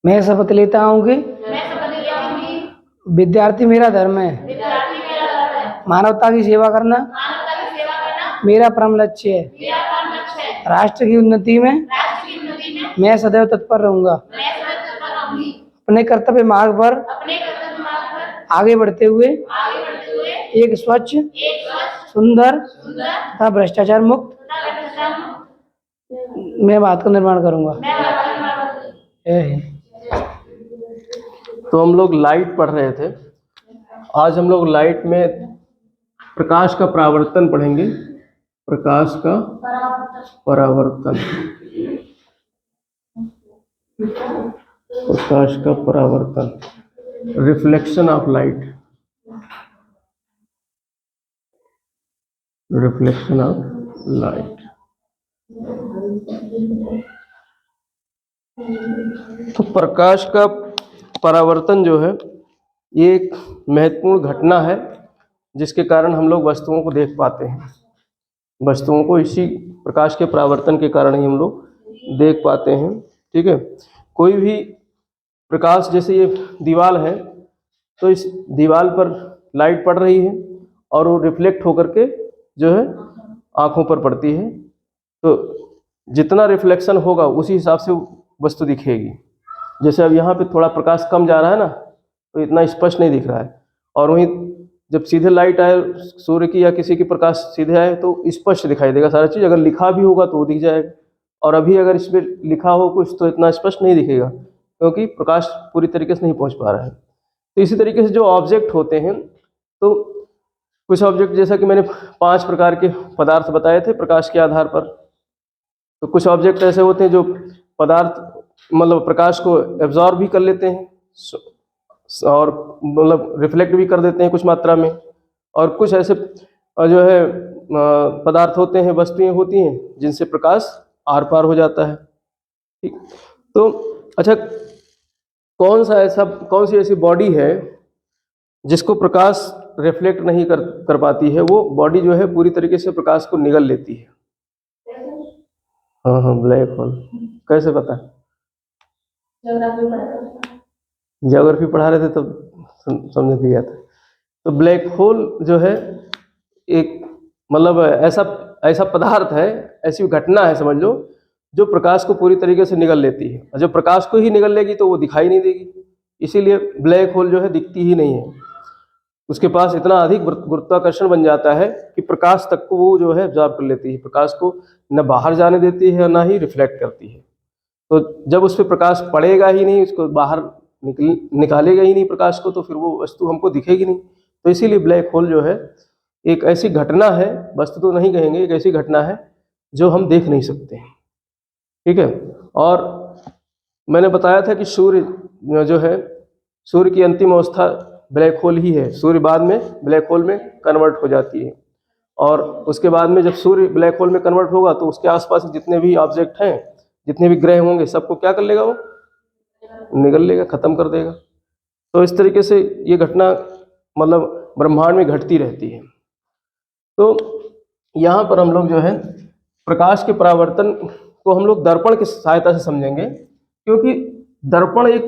मैं शपथ लेता हूँ कि विद्यार्थी मेरा धर्म है। मानवता की सेवा करना मेरा परम लक्ष्य है। राष्ट्र की उन्नति में मैं सदैव तत्पर रहूंगा। अपने कर्तव्य मार्ग पर आगे बढ़ते हुए एक स्वच्छ, सुंदर तथा भ्रष्टाचार मुक्त मैं भारत का निर्माण करूंगा। तो हम लोग लाइट पढ़ रहे थे। आज हम लोग लाइट में प्रकाश का परावर्तन पढ़ेंगे। प्रकाश का परावर्तन, प्रकाश का परावर्तन, reflection of light, reflection of light. तो प्रकाश का परावर्तन जो है ये एक महत्वपूर्ण घटना है जिसके कारण हम लोग वस्तुओं को देख पाते हैं। वस्तुओं को इसी प्रकाश के परावर्तन के कारण ही हम लोग देख पाते हैं। ठीक है, कोई भी प्रकाश, जैसे ये दीवार है तो इस दीवार पर लाइट पड़ रही है और वो रिफ्लेक्ट होकर के जो है आँखों पर पड़ती है। तो जितना रिफ्लेक्शन होगा उसी हिसाब से वस्तु दिखेगी। जैसे अब यहाँ पे थोड़ा प्रकाश कम जा रहा है ना, तो इतना स्पष्ट नहीं दिख रहा है, और वहीं जब सीधे लाइट आए सूर्य की या किसी की प्रकाश सीधे आए तो स्पष्ट दिखाई देगा सारा चीज़। अगर लिखा भी होगा तो वो दिख जाएगा, और अभी अगर इसमें लिखा हो कुछ तो इतना स्पष्ट नहीं दिखेगा क्योंकि प्रकाश पूरी तरीके से नहीं पहुँच पा रहा है। तो इसी तरीके से जो ऑब्जेक्ट होते हैं, तो कुछ ऑब्जेक्ट, जैसा कि मैंने 5 प्रकार के पदार्थ बताए थे प्रकाश के आधार पर, तो कुछ ऑब्जेक्ट ऐसे होते हैं जो पदार्थ मतलब प्रकाश को एब्जॉर्ब भी कर लेते हैं और मतलब रिफ्लेक्ट भी कर देते हैं कुछ मात्रा में, और कुछ ऐसे जो है पदार्थ होते हैं, वस्तुएं होती हैं जिनसे प्रकाश आर पार हो जाता है। ठीक, तो अच्छा, कौन सी ऐसी बॉडी है जिसको प्रकाश रिफ्लेक्ट नहीं कर पाती है? वो बॉडी जो है पूरी तरीके से प्रकाश को निगल लेती है। हाँ, ब्लैक होल। कैसे पता? ज्योग्राफी पढ़ा रहे थे तब समझ दिया था। तो ब्लैक होल जो है एक मतलब ऐसा पदार्थ है, ऐसी घटना है समझ लो, जो प्रकाश को पूरी तरीके से निगल लेती है, और जब प्रकाश को ही निगल लेगी तो वो दिखाई नहीं देगी। इसीलिए ब्लैक होल जो है दिखती ही नहीं है। उसके पास इतना अधिक गुरुत्वाकर्षण बन जाता है कि प्रकाश तक को वो जो है एब्जॉर्ब कर लेती है, प्रकाश को न बाहर जाने देती है ना ही रिफ्लेक्ट करती है। तो जब उस पर प्रकाश पड़ेगा ही नहीं, उसको बाहर निकालेगा ही नहीं प्रकाश को, तो फिर वो वस्तु हमको दिखेगी नहीं। तो इसीलिए ब्लैक होल जो है एक ऐसी घटना है, वस्तु तो नहीं कहेंगे, एक ऐसी घटना है जो हम देख नहीं सकते हैं। ठीक है, और मैंने बताया था कि सूर्य जो है, सूर्य की अंतिम अवस्था ब्लैक होल ही है। सूर्य बाद में ब्लैक होल में कन्वर्ट हो जाती है, और उसके बाद में जब सूर्य ब्लैक होल में कन्वर्ट होगा तो उसके आसपास जितने भी ऑब्जेक्ट हैं, जितने भी ग्रह होंगे, सबको क्या कर लेगा? वो निगल लेगा, खत्म कर देगा। तो इस तरीके से ये घटना मतलब ब्रह्मांड में घटती रहती है। तो यहाँ पर हम लोग जो है प्रकाश के परावर्तन को हम लोग दर्पण की सहायता से समझेंगे, क्योंकि दर्पण एक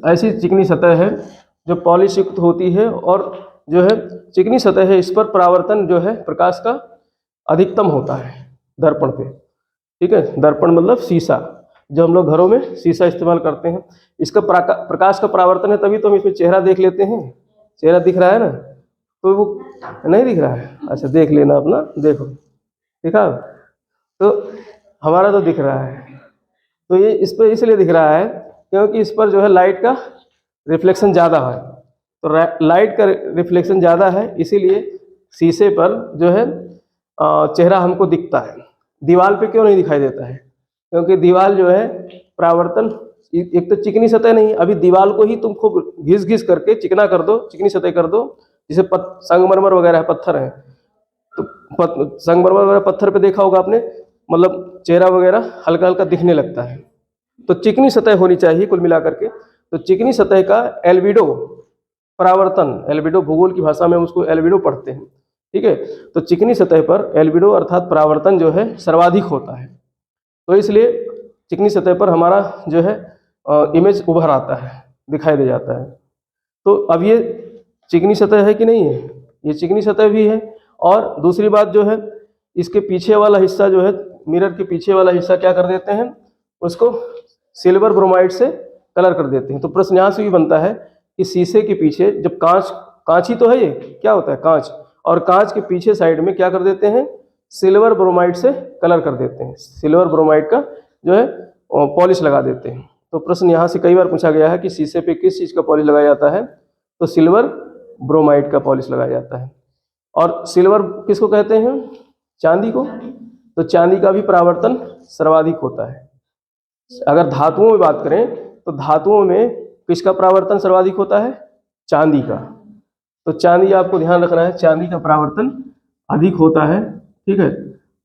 ऐसी चिकनी सतह है जो पॉलिश युक्त होती है, और जो है चिकनी सतह है, इस पर परावर्तन जो है प्रकाश का अधिकतम होता है दर्पण पे। ठीक है, दर्पण मतलब शीशा, जो हम लोग घरों में शीशा इस्तेमाल करते हैं, इसका प्रकाश का परावर्तन है, तभी तो हम इसमें चेहरा देख लेते हैं। चेहरा दिख रहा है ना, तो वो नहीं दिख रहा है? अच्छा, देख लेना अपना, देखो दिखा, तो हमारा तो दिख रहा है। तो ये इस पर इसलिए दिख रहा है क्योंकि इस पर जो है लाइट का रिफ्लेक्शन ज़्यादा है। तो लाइट का रिफ्लेक्शन ज़्यादा है, इसीलिए शीशे पर जो है चेहरा हमको दिखता है। दीवार पे क्यों नहीं दिखाई देता है? क्योंकि दीवार जो है परावर्तन, एक तो चिकनी सतह नहीं, अभी दीवार को ही तुम खूब घिस करके चिकना कर दो, चिकनी सतह कर दो, जैसे संगमरमर वगैरह पत्थर है, तो संगमरमर वगैरह पत्थर पे देखा होगा आपने, मतलब चेहरा वगैरह हल्का हल्का दिखने लगता है। तो चिकनी सतह होनी चाहिए कुल मिलाकर के। तो चिकनी सतह का एल्बिडो परावर्तन, एल्बिडो भूगोल की भाषा में उसको एल्बिडो पढ़ते हैं। ठीक है, तो चिकनी सतह पर एल्बिडो अर्थात परावर्तन जो है सर्वाधिक होता है। तो इसलिए चिकनी सतह पर हमारा जो है इमेज उभर आता है, दिखाई दे जाता है। तो अब ये चिकनी सतह है कि नहीं है, ये चिकनी सतह भी है। और दूसरी बात जो है, इसके पीछे वाला हिस्सा जो है, मिरर के पीछे वाला हिस्सा क्या कर देते हैं, उसको सिल्वर ब्रोमाइड से कलर कर देते हैं। तो प्रश्न यहाँ से भी बनता है कि शीशे के पीछे जब कांच ही तो है, ये क्या होता है, कांच, और कांच के पीछे साइड में क्या कर देते हैं, सिल्वर ब्रोमाइड से कलर कर देते हैं, सिल्वर ब्रोमाइड का जो है पॉलिश लगा देते हैं। तो प्रश्न यहाँ से कई बार पूछा गया है कि शीशे पे किस चीज़ का पॉलिश लगाया जाता है, तो सिल्वर ब्रोमाइड का पॉलिश लगाया जाता है। और सिल्वर किसको कहते हैं, चांदी को। तो चांदी का भी परावर्तन सर्वाधिक होता है। अगर धातुओं में बात करें तो धातुओं में किसका परावर्तन सर्वाधिक होता है, चांदी का। तो चांदी आपको ध्यान रखना है, चांदी का परावर्तन अधिक होता है, ठीक है।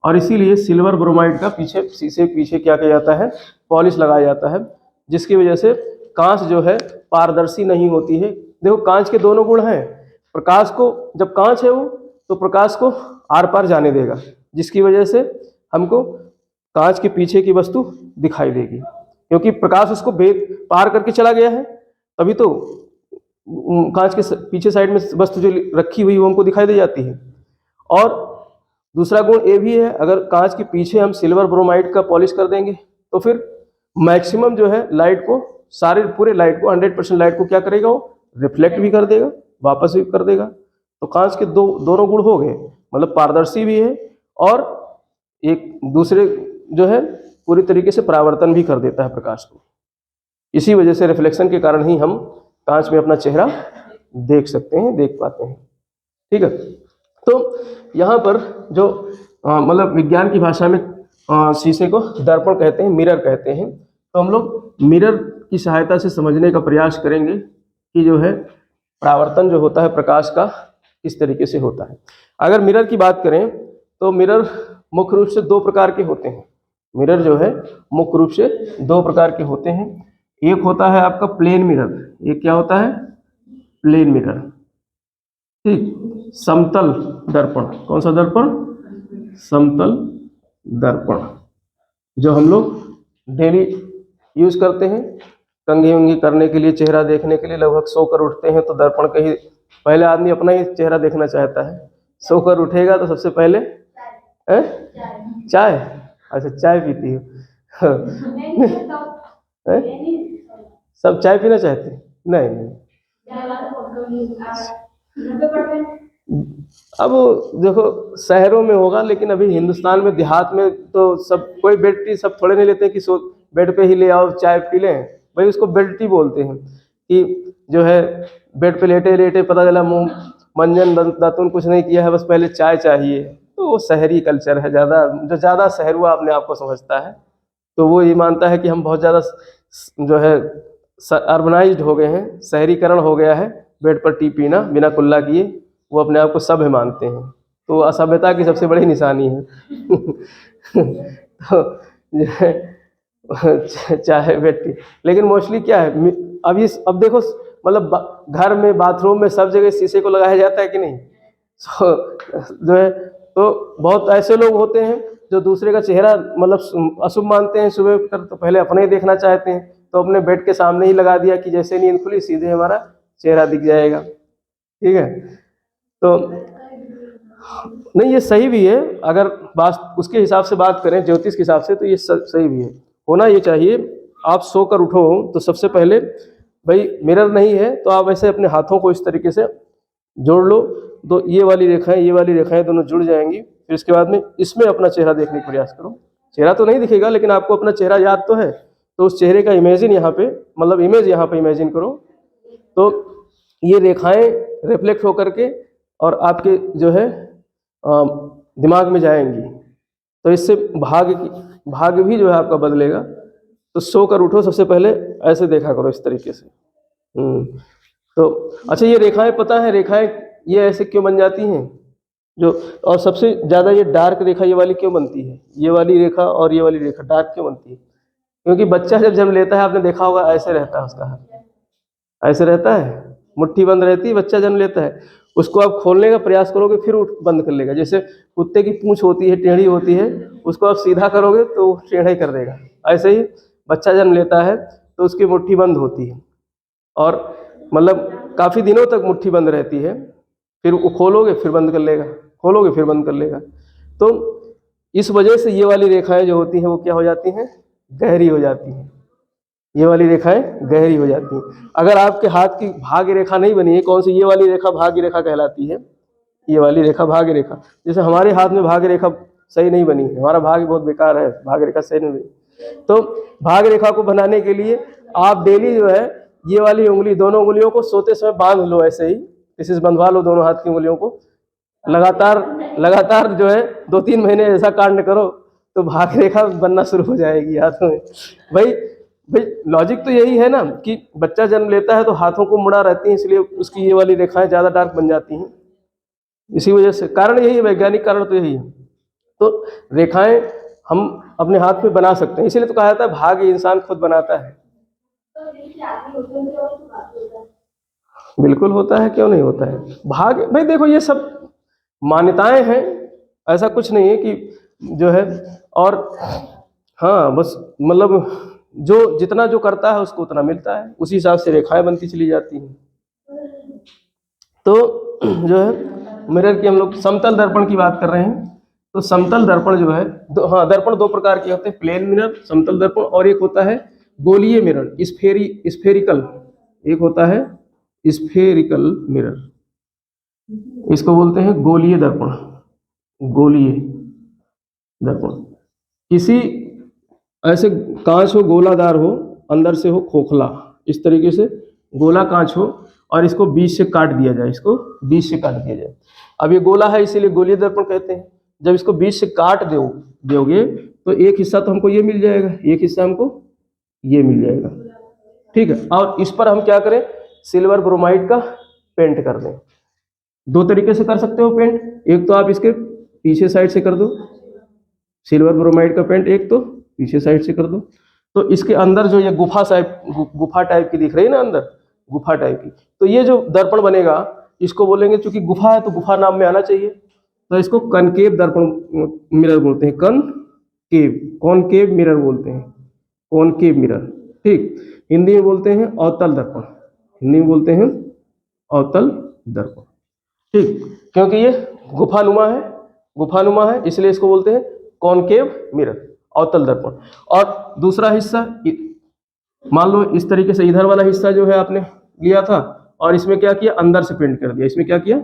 और इसीलिए सिल्वर ब्रोमाइड का पीछे, शीशे के पीछे क्या किया जाता है, पॉलिश लगाया जाता है, जिसकी वजह से कांच जो है पारदर्शी नहीं होती है। देखो कांच के दोनों गुण हैं, प्रकाश को, जब कांच है वो तो प्रकाश को आर पार जाने देगा, जिसकी वजह से हमको कांच के पीछे की वस्तु दिखाई देगी, क्योंकि प्रकाश उसको पार करके चला गया है, तभी तो कांच के पीछे साइड में वस्तु जो रखी हुई वो हमको दिखाई दे जाती है। और दूसरा गुण ये भी है, अगर कांच के पीछे हम सिल्वर ब्रोमाइड का पॉलिश कर देंगे तो फिर मैक्सिमम जो है लाइट को, सारे पूरे लाइट को, 100% लाइट को क्या करेगा, वो रिफ्लेक्ट भी कर देगा, वापस भी कर देगा। तो कांच के दोनों गुण हो गए, मतलब पारदर्शी भी है और एक दूसरे जो है पूरी तरीके से परावर्तन भी कर देता है प्रकाश को। इसी वजह से रिफ्लेक्शन के कारण ही हम कांच में अपना चेहरा देख सकते हैं, देख पाते हैं, ठीक है। तो यहाँ पर जो मतलब विज्ञान की भाषा में शीशे को दर्पण कहते हैं, मिरर कहते हैं। तो हम लोग मिरर की सहायता से समझने का प्रयास करेंगे कि जो है परावर्तन जो होता है प्रकाश का किस तरीके से होता है। अगर मिरर की बात करें तो मिरर मुख्य रूप से 2 प्रकार के होते हैं। मिरर जो है मुख्य रूप से 2 प्रकार के होते हैं। एक होता है आपका प्लेन मिरर, एक क्या होता है, प्लेन मिरर, ठीक। समतल दर्पण, कौन सा दर्पण, समतल दर्पण, जो हम लोग डेली यूज करते हैं कंघी उंघी करने के लिए, चेहरा देखने के लिए। लगभग सोकर उठते हैं तो दर्पण के ही पहले आदमी अपना ही चेहरा देखना चाहता है। सोकर उठेगा तो सबसे पहले चाय, अच्छा चाय पीती हो सब चाय पीना चाहते, नहीं। अब देखो शहरों में होगा, लेकिन अभी हिंदुस्तान में देहात में तो सब कोई बेड टी सब थोड़े नहीं लेते हैं कि सो बेड पे ही ले आओ चाय पी लें, भाई उसको बेड टी बोलते हैं। कि जो है बेड पे लेटे लेटे पता चला मुंह मंजन दातुन कुछ नहीं किया है, बस पहले चाय चाहिए। तो वो शहरी कल्चर है, ज़्यादा शहरुआ अपने आप को समझता है, तो वो ये मानता है कि हम बहुत ज़्यादा जो है अर्बनाइज्ड हो गए हैं, शहरीकरण हो गया है, बेड पर टी पीना बिना कुल्ला किए, वो अपने आप को सभ्य मानते हैं। तो असभ्यता की सबसे बड़ी निशानी है तो जो है चाहे बेड टी, लेकिन मोस्टली क्या है अब देखो, मतलब घर में, बाथरूम में, सब जगह शीशे को लगाया जाता है कि नहीं। जो है तो बहुत ऐसे लोग होते हैं जो दूसरे का चेहरा मतलब अशुभ मानते हैं, सुबह उठकर तो पहले अपने ही देखना चाहते हैं, तो अपने बेड के सामने ही लगा दिया कि जैसे नींद खुली सीधे हमारा चेहरा दिख जाएगा, ठीक है। तो नहीं, ये सही भी है, अगर बात उसके हिसाब से बात करें, ज्योतिष के हिसाब से, तो ये सही भी है, होना ये चाहिए। आप सोकर उठो तो सबसे पहले भाई मिरर नहीं है तो आप ऐसे अपने हाथों को इस तरीके से जोड़ लो, तो ये वाली रेखाएं दोनों जुड़ जाएंगी। फिर इसके बाद में इसमें अपना चेहरा देखने का प्रयास करो। चेहरा तो नहीं दिखेगा, लेकिन आपको अपना चेहरा याद तो है, तो उस चेहरे का इमेजिन यहाँ पे, मतलब इमेज यहाँ पे इमेजिन करो, तो ये रेखाएं रिफ्लेक्ट होकर के और आपके जो है दिमाग में जाएंगी, तो इससे भाग्य भी जो है आपका बदलेगा। तो सोकर उठो, सबसे पहले ऐसे देखा करो इस तरीके से। तो अच्छा, ये रेखाएं पता है, रेखाएं ये ऐसे क्यों बन जाती हैं जो, और सबसे ज़्यादा ये डार्क रेखा ये वाली क्यों बनती है, ये वाली रेखा और ये वाली रेखा डार्क क्यों बनती है? क्योंकि बच्चा जब जन्म लेता है, आपने देखा होगा ऐसे रहता है उसका हाथ, ऐसे रहता है, मुट्ठी बंद रहती है, बच्चा जन्म लेता है, उसको आप खोलने का प्रयास करोगे फिर बंद कर लेगा। जैसे कुत्ते की पूंछ होती है, टेढ़ी होती है, उसको आप सीधा करोगे तो टेढ़ा ही कर देगा। ऐसे ही बच्चा जन्म लेता है तो उसकी मुट्ठी बंद होती है और मतलब काफ़ी दिनों तक मुट्ठी बंद रहती है, फिर वो खोलोगे फिर बंद कर लेगा, खोलोगे फिर बंद कर लेगा। तो इस वजह से ये वाली रेखाएं जो होती हैं वो क्या हो जाती हैं, गहरी हो जाती हैं। ये वाली रेखाएं गहरी हो जाती हैं। अगर आपके हाथ की भाग्य रेखा नहीं बनी है, कौन सी, ये वाली रेखा भाग्य रेखा कहलाती है, ये वाली रेखा भाग्य रेखा। जैसे हमारे हाथ में भाग्य रेखा सही नहीं बनी है, हमारा भाग्य बहुत बेकार है, भाग्य रेखा सही नहीं बनी, तो भाग्य रेखा को बनाने के लिए आप डेली जो है ये वाली उंगली, दोनों उंगलियों को सोते समय बांध लो, ऐसे ही किसी से बंधवा लो दोनों हाथ की उंगलियों को, लगातार जो है 2-3 महीने ऐसा कांड करो तो भाग्य रेखा बनना शुरू हो जाएगी हाथों में। भाई लॉजिक तो यही है ना कि बच्चा जन्म लेता है तो हाथों को मुड़ा रहती है, इसलिए उसकी ये वाली रेखाएं ज़्यादा डार्क बन जाती हैं। इसी वजह से कारण यही है, वैज्ञानिक कारण तो यही है। तो रेखाएं हम अपने हाथ में बना सकते हैं, इसीलिए तो कहा जाता है भाग्य इंसान खुद बनाता है। बिल्कुल होता है, क्यों नहीं होता है भाग्य। भाई देखो ये सब मान्यताएं हैं, ऐसा कुछ नहीं है कि जो है, और हाँ बस मतलब जो जितना जो करता है उसको उतना मिलता है, उसी हिसाब से रेखाएं बनती चली जाती हैं। तो जो है मिरर की हम लोग समतल दर्पण की बात कर रहे हैं। तो समतल दर्पण जो है दर्पण 2 प्रकार के होते हैं, प्लेन मिरर समतल दर्पण, और एक होता है गोलीय मिरर, स्फेरिकल, एक होता है स्फेरिकल मिरर, इसको बोलते हैं गोलीय दर्पण। गोलीय दर्पण किसी ऐसे कांच हो, गोलादार हो, अंदर से हो खोखला, इस तरीके से गोला कांच हो और इसको बीच से काट दिया जाए, इसको बीच से काट दिया जाए। अब ये गोला है इसीलिए गोलीय दर्पण कहते हैं। जब इसको बीच से काट दोगे तो एक हिस्सा तो हमको ये मिल जाएगा, एक हिस्सा हमको ये मिल जाएगा, ठीक है। और इस पर हम क्या करें, सिल्वर ब्रोमाइड का पेंट कर दें। 2 तरीके से कर सकते हो पेंट, एक तो आप इसके पीछे साइड से कर दो सिल्वर ब्रोमाइड का पेंट, एक तो पीछे साइड से कर दो। तो इसके अंदर जो ये गुफा टाइप की दिख रही है ना, अंदर गुफा टाइप की, तो ये जो दर्पण बनेगा इसको बोलेंगे, चूंकि गुफा है तो गुफा नाम में आना चाहिए, तो इसको कनकेव दर्पण मिरर बोलते हैं। कॉनकेव मिरर बोलते हैं, कॉनकेव मिरर, ठीक। हिंदी में बोलते हैं अवतल दर्पण, हिंदी में बोलते हैं अवतल दर्पण, ठीक, क्योंकि ये गुफानुमा है इसलिए इसको बोलते हैं कॉनकेव मिरर, अवतल दर्पण। और दूसरा हिस्सा मान लो इस तरीके से, इधर वाला हिस्सा जो है आपने लिया था और इसमें क्या किया, अंदर से पेंट कर दिया। इसमें क्या किया,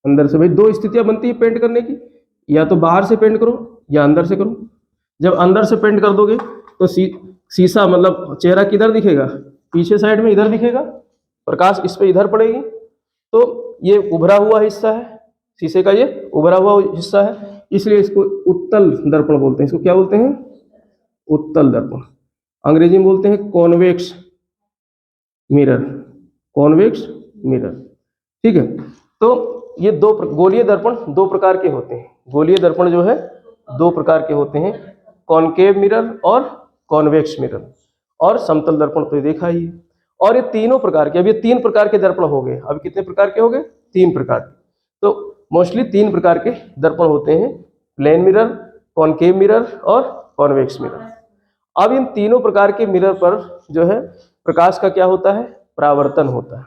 अंदर से। भाई 2 स्थितियां बनती है पेंट करने की, या तो बाहर से पेंट करो या अंदर से करो। जब अंदर से पेंट कर दोगे तो शीशा मतलब चेहरा किधर दिखेगा, पीछे साइड में इधर दिखेगा, प्रकाश इस पे इधर पड़ेगी, तो ये उभरा हुआ हिस्सा है शीशे का, ये उभरा हुआ हिस्सा है, इसलिए इसको उत्तल दर्पण बोलते हैं। इसको क्या बोलते हैं, उत्तल दर्पण। अंग्रेजी में बोलते हैं कॉन्वेक्स मिरर, कॉन्वेक्स मिरर, ठीक है। तो ये गोलीय दर्पण 2 प्रकार के होते हैं। गोलीय दर्पण जो है 2 प्रकार के होते हैं, कॉनकेव मिरर और कॉन्वेक्स मिरर। और समतल दर्पण तो देखा ही है। और ये तीनों प्रकार के, अब ये 3 प्रकार के दर्पण हो गए। अब कितने प्रकार के हो गए, 3 प्रकार के। तो मोस्टली 3 प्रकार के दर्पण होते हैं, प्लेन मिरर, कॉनकेव मिरर और कॉन्वेक्स मिरर। अब इन तीनों प्रकार के मिरर पर जो है प्रकाश का क्या होता है, परावर्तन होता है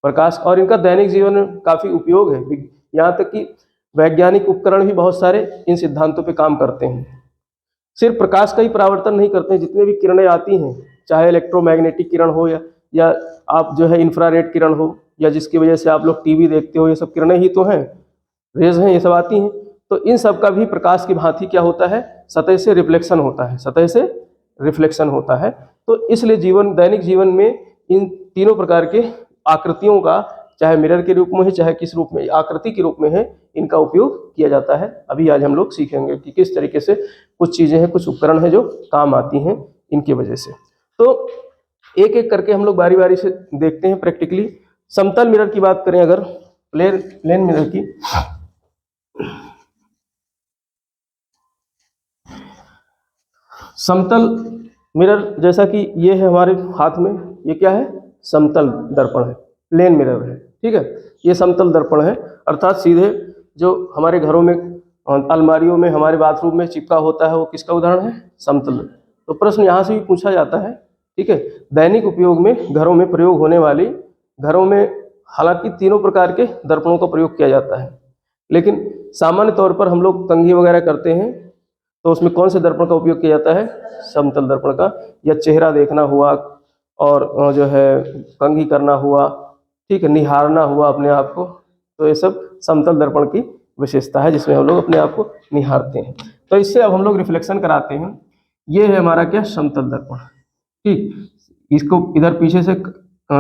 प्रकाश, और इनका दैनिक जीवन में काफ़ी उपयोग है। यहाँ तक कि वैज्ञानिक उपकरण भी बहुत सारे इन सिद्धांतों पे काम करते हैं। सिर्फ प्रकाश का ही परावर्तन नहीं करते हैं, जितने भी किरणें आती हैं, चाहे इलेक्ट्रोमैग्नेटिक किरण हो या आप जो है इंफ्रारेड किरण हो, या जिसकी वजह से आप लोग टीवी देखते हो, ये सब किरणें ही तो हैं, रेज हैं, ये सब आती हैं। तो इन सब का भी प्रकाश की भांति क्या होता है, सतह से रिफ्लेक्शन होता है, सतह से रिफ्लेक्शन होता है। तो इसलिए दैनिक जीवन में इन तीनों प्रकार के आकृतियों का, चाहे मिरर के रूप में है चाहे किस रूप में, आकृति के रूप में है, इनका उपयोग किया जाता है। अभी आज हम लोग सीखेंगे कि किस तरीके से कुछ चीज़ें हैं, कुछ उपकरण हैं जो काम आती हैं इनके वजह से। तो एक एक करके हम लोग बारी बारी से देखते हैं प्रैक्टिकली। समतल मिरर की बात करें अगर, प्लेन मिरर की, समतल मिरर जैसा कि ये है हमारे हाथ में, ये क्या है, समतल दर्पण है, प्लेन मिरर है, ठीक है। ये समतल दर्पण है, अर्थात सीधे जो हमारे घरों में, अलमारियों में, हमारे बाथरूम में चिपका होता है, वो किसका उदाहरण है, समतल। तो प्रश्न यहाँ से भी पूछा जाता है ठीक है। दैनिक उपयोग में घरों में प्रयोग होने वाली, घरों में हालांकि तीनों प्रकार के दर्पणों का प्रयोग किया जाता है, लेकिन सामान्य तौर पर हम लोग कंघी वगैरह करते हैं तो उसमें कौन से दर्पण का उपयोग किया जाता है? समतल दर्पण का। या चेहरा देखना हुआ और जो है कंघी करना हुआ, ठीक है, निहारना हुआ अपने आप को, तो ये सब समतल दर्पण की विशेषता है जिसमें हम लोग अपने आप को निहारते हैं। तो इससे अब हम लोग रिफ्लेक्शन कराते हैं। ये है हमारा क्या? समतल दर्पण। ठीक, इसको इधर पीछे से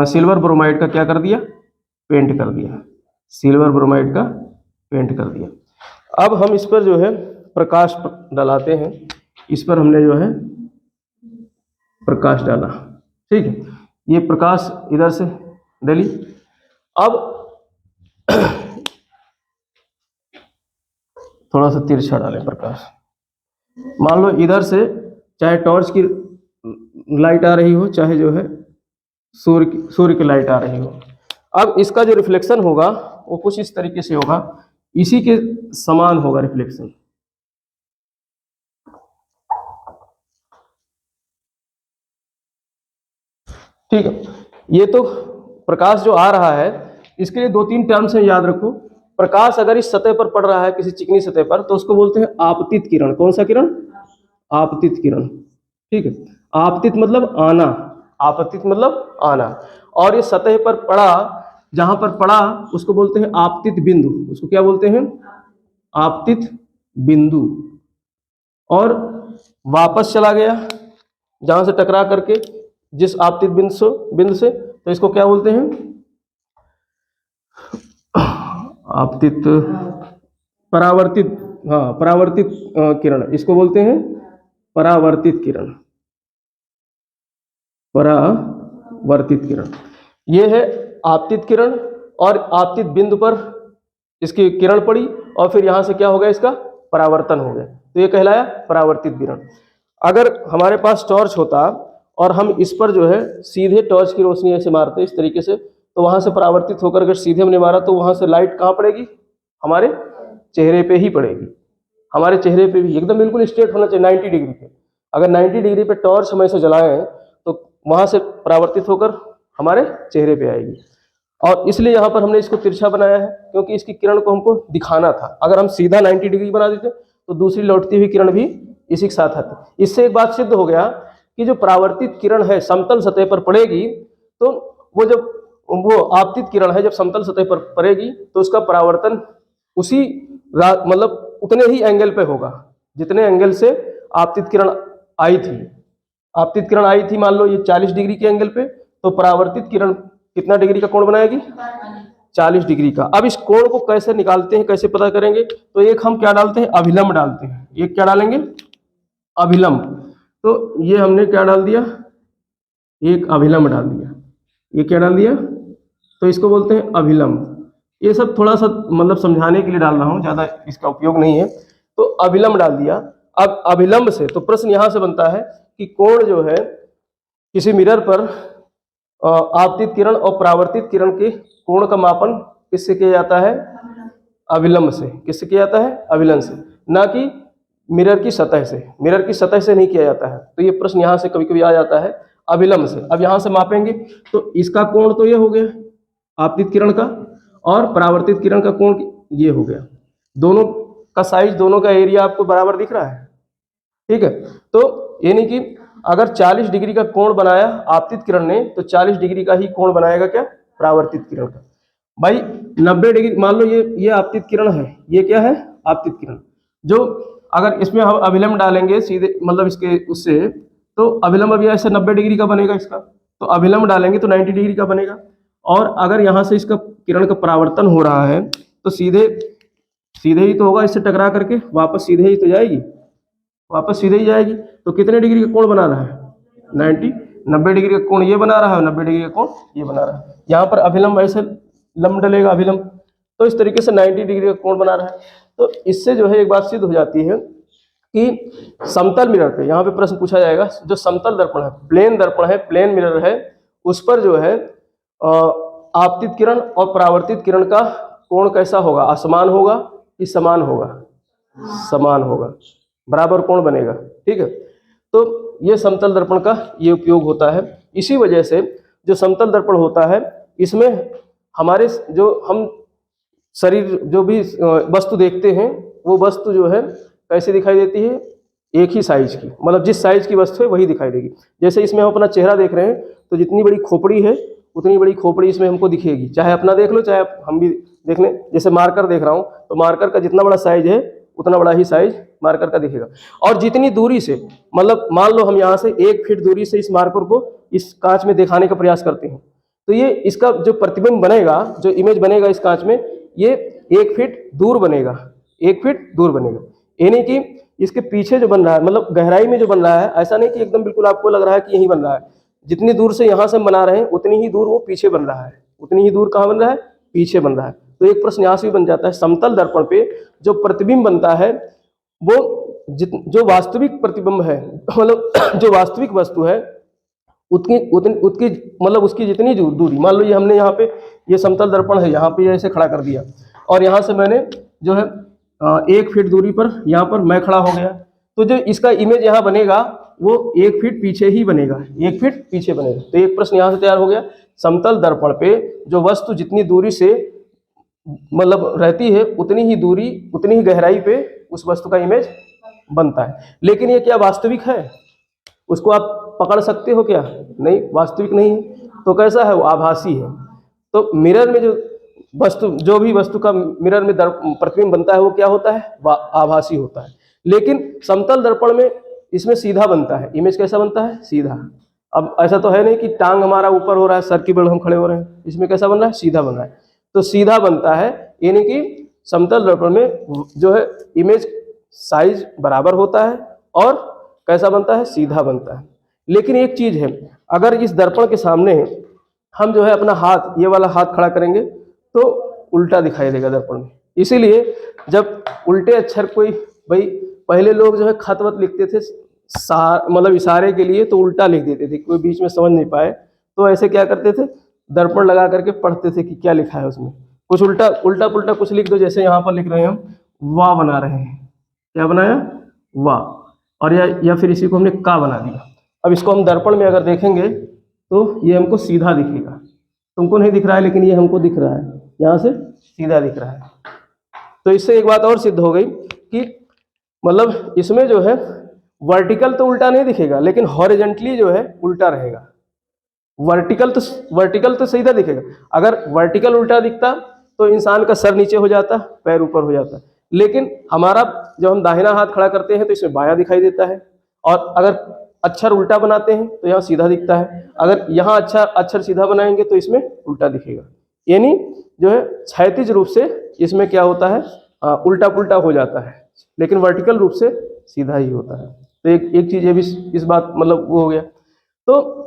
सिल्वर ब्रोमाइड का क्या कर दिया? पेंट कर दिया। सिल्वर ब्रोमाइड का पेंट कर दिया। अब हम इस पर जो है प्रकाश डालाते हैं। इस पर हमने जो है प्रकाश डाला, ठीक है। ये प्रकाश इधर से डाली। अब थोड़ा सा तिरछा डालें प्रकाश। मान लो इधर से चाहे टॉर्च की लाइट आ रही हो, चाहे जो है सूर्य की लाइट आ रही हो। अब इसका जो रिफ्लेक्शन होगा वो कुछ इस तरीके से होगा, इसी के समान होगा रिफ्लेक्शन। ठीक है। ये तो प्रकाश जो आ रहा है, इसके लिए 2-3 टर्म्स है, याद रखो। प्रकाश अगर इस सतह पर पड़ रहा है, किसी चिकनी सतह पर, तो उसको बोलते हैं आपतित किरण। कौन सा किरण? आपतित किरण। ठीक है। आपतित मतलब आना, आपतित मतलब आना। और ये सतह पर पड़ा, जहां पर पड़ा उसको बोलते हैं आपतित बिंदु। उसको क्या बोलते हैं? आपतित बिंदु। और वापस चला गया जहां से टकरा करके जिस आपतित बिंदु से, तो इसको क्या बोलते हैं? आपतित परावर्तित, हाँ, परावर्तित किरण। इसको बोलते हैं परावर्तित किरण। परावर्तित किरण ये है आपतित किरण। और आपतित बिंदु पर इसकी किरण पड़ी और फिर यहां से क्या हो गया? इसका परावर्तन हो गया, तो ये कहलाया परावर्तित किरण। अगर हमारे पास टॉर्च होता और हम इस पर जो है सीधे टॉर्च की रोशनी ऐसे मारते इस तरीके से, तो वहां से परावर्तित होकर अगर सीधे हमने मारा तो वहां से लाइट कहाँ पड़ेगी? हमारे चेहरे पे ही पड़ेगी। हमारे चेहरे पे भी एकदम बिल्कुल स्ट्रेट होना चाहिए 90 डिग्री पे। अगर 90 डिग्री पे टॉर्च हम ऐसे जलाएं तो वहां से परावर्तित होकर हमारे चेहरे पे आएगी। और इसलिए यहाँ पर हमने इसको तिरछा बनाया है, क्योंकि इसकी किरण को हमको दिखाना था। अगर हम सीधा 90 डिग्री बना देते तो दूसरी लौटती हुई किरण भी इसी के साथ आती। इससे एक बात सिद्ध हो गया कि जो परावर्तित किरण है समतल सतह पर पड़ेगी, तो वो आपतित किरण है जब समतल सतह पर पड़ेगी तो उसका परावर्तन उसी मतलब उतने ही एंगल पे होगा जितने एंगल से आपतित किरण आई थी। आपतित किरण आई थी मान लो ये 40 डिग्री के एंगल पे, तो परावर्तित किरण कितना डिग्री का कोण बनाएगी? 40 डिग्री का। अब इस कोण को कैसे निकालते हैं, कैसे पता करेंगे? तो एक हम क्या डालते हैं? अभिलंब डालते हैं। एक क्या डालेंगे? अभिलंब। तो ये हमने क्या डाल दिया? एक अभिलंब डाल दिया। ये क्या डाल दिया? तो इसको बोलते हैं अभिलंब। ये सब थोड़ा सा मतलब समझाने के लिए डाल रहा हूं, ज्यादा इसका उपयोग नहीं है। तो अभिलंब डाल दिया। अब अभिलंब से तो प्रश्न यहां से बनता है कि कोण जो है किसी मिरर पर आपतित किरण और परावर्तित किरण के कोण का मापन किससे किया जाता है? अभिलंब से। किससे किया जाता है? अभिलंब से, ना कि मिरर की सतह से। मिरर की सतह से नहीं किया जाता है। तो ये प्रश्न यहाँ से कभी कभी आ जाता है अभिलंब से। अब यहाँ से मापेंगे तो इसका कोण तो ये हो गया आपतित किरण का, और परावर्तित किरण का कोण ये हो गया। दोनों का साइज, दोनों का एरिया आपको बराबर दिख रहा है, ठीक है। तो यानी कि अगर 40 डिग्री का कोण बनाया आपतित किरण ने, तो 40 डिग्री का ही कोण बनाएगा क्या? परावर्तित किरण का। भाई 90 डिग्री मान लो ये आपतित किरण है, ये क्या है? आपतित किरण। जो अगर इसमें हम अभिलंब डालेंगे सीधे मतलब इसके उससे, तो अभिलंब अभी ऐसे 90 डिग्री का बनेगा इसका, तो अभिलंब डालेंगे तो 90 डिग्री का बनेगा। और अगर यहाँ से इसका किरण का परावर्तन हो रहा है तो सीधे ही तो होगा, इससे टकरा करके वापस सीधे ही तो जाएगी, वापस सीधे ही जाएगी। तो कितने डिग्री का कोण बना रहा है? 90 डिग्री का कोण ये बना रहा है, 90 डिग्री का कोण ये बना रहा है। यहाँ पर अभिलंब ऐसे लंब डलेगा अभिलंब, तो इस तरीके से 90 डिग्री का कोण बना रहा है। तो इससे जो है एक बात सिद्ध हो जाती है कि समतल मिरर पे, यहाँ पे प्रश्न पूछा जाएगा, जो समतल दर्पण है, प्लेन दर्पण है, प्लेन मिरर है, उस पर जो है आपतित किरण और परावर्तित किरण का कोण कैसा होगा? असमान होगा कि समान होगा? समान होगा, बराबर कोण बनेगा, ठीक है। तो ये समतल दर्पण का ये उपयोग होता है। इसी वजह से जो समतल दर्पण होता है इसमें हमारे जो हम शरीर जो भी वस्तु देखते हैं वो वस्तु जो है कैसे दिखाई देती है, एक ही साइज की, मतलब जिस साइज की वस्तु है वही दिखाई देगी। जैसे इसमें हम अपना चेहरा देख रहे हैं तो जितनी बड़ी खोपड़ी है उतनी बड़ी खोपड़ी इसमें हमको दिखेगी, चाहे अपना देख लो चाहे हम भी देख लें। जैसे मार्कर देख रहा हूँ तो मार्कर का जितना बड़ा साइज है उतना बड़ा ही साइज मार्कर का दिखेगा। और जितनी दूरी से, मतलब मान लो हम यहाँ से 1 फीट दूरी से इस मार्कर को इस कांच में दिखाने का प्रयास करते हैं तो ये इसका जो प्रतिबिंब बनेगा, जो इमेज बनेगा इस कांच में, ये 1 फीट दूर बनेगा, 1 फीट दूर बनेगा। यानी कि इसके पीछे जो बन रहा है, मतलब गहराई में जो बन रहा है, ऐसा नहीं कि एकदम बिल्कुल आपको लग रहा है कि यही बन रहा है। जितनी दूर से यहाँ से हम बना रहे हैं उतनी ही दूर वो पीछे बन रहा है, उतनी ही दूर कहाँ बन रहा है, पीछे बन रहा है। तो एक प्रश्न यहाँ से भी बन जाता है, समतल दर्पण पे जो प्रतिबिंब बनता है वो जो वास्तविक प्रतिबिंब है, मतलब जो वास्तविक वस्तु है उतनी मतलब उसकी जितनी दूरी, मान लो ये हमने यहाँ पे ये समतल दर्पण है, यहाँ पे ऐसे खड़ा कर दिया और यहाँ से मैंने जो है 1 फीट दूरी पर यहाँ पर मैं खड़ा हो गया, तो जो इसका इमेज यहाँ बनेगा वो 1 फीट पीछे ही बनेगा, 1 फीट पीछे बनेगा। तो एक प्रश्न यहाँ से तैयार हो गया, समतल दर्पण पे जो वस्तु जितनी दूरी से मतलब रहती है उतनी ही दूरी, उतनी ही गहराई पे उस वस्तु का इमेज बनता है। लेकिन ये क्या वास्तविक है? उसको आप पकड़ सकते हो क्या? नहीं, वास्तविक नहीं है। तो कैसा है? वो आभासी है। तो मिरर में जो वस्तु, जो भी वस्तु का मिरर में प्रतिबिंब बनता है वो क्या होता है? आभासी होता है। लेकिन समतल दर्पण में इसमें सीधा बनता है। इमेज कैसा बनता है? सीधा। अब ऐसा तो है नहीं कि टांग हमारा ऊपर हो रहा है, सर की बल हम खड़े हो रहे हैं, इसमें कैसा बन रहा है? सीधा बन रहा है। तो सीधा बनता है, यानी कि समतल दर्पण में जो है इमेज साइज बराबर होता है और कैसा बनता है? सीधा बनता है। लेकिन एक चीज है, अगर इस दर्पण के सामने हम जो है अपना हाथ, ये वाला हाथ खड़ा करेंगे तो उल्टा दिखाई देगा दर्पण में। इसीलिए जब उल्टे अक्षर कोई, भाई पहले लोग जो है खत वत लिखते थे मतलब इशारे के लिए, तो उल्टा लिख देते थे, कोई बीच में समझ नहीं पाए तो ऐसे क्या करते थे, दर्पण लगा करके पढ़ते थे कि क्या लिखा है उसमें। कुछ उल्टा पुल्टा कुछ लिख दो, जैसे यहाँ पर लिख रहे हैं हम वाह बना रहे हैं, क्या बनाया? वाह। और या फिर इसी को हमने का बना दिया। अब इसको हम दर्पण में अगर देखेंगे तो ये हमको सीधा दिखेगा, तुमको नहीं दिख रहा है लेकिन ये हमको दिख रहा है, यहाँ से सीधा दिख रहा है। तो इससे एक बात और सिद्ध हो गई कि मतलब इसमें जो है वर्टिकल तो उल्टा नहीं दिखेगा लेकिन हॉरिजॉन्टली जो है उल्टा रहेगा। वर्टिकल तो सीधा दिखेगा। अगर वर्टिकल उल्टा दिखता तो इंसान का सर नीचे हो जाता, पैर ऊपर हो जाता। लेकिन हमारा जब हम दाहिना हाथ खड़ा करते हैं तो इसमें बायां दिखाई देता है, और अगर अक्षर उल्टा बनाते हैं तो यहाँ सीधा दिखता है। अगर यहाँ अच्छा अक्षर सीधा बनाएंगे तो इसमें उल्टा दिखेगा। यानी जो है क्षैतिज रूप से इसमें क्या होता है, उल्टा पुल्टा हो जाता है, लेकिन वर्टिकल रूप से सीधा ही होता है। तो एक चीज ये भी इस बात मतलब वो हो गया। तो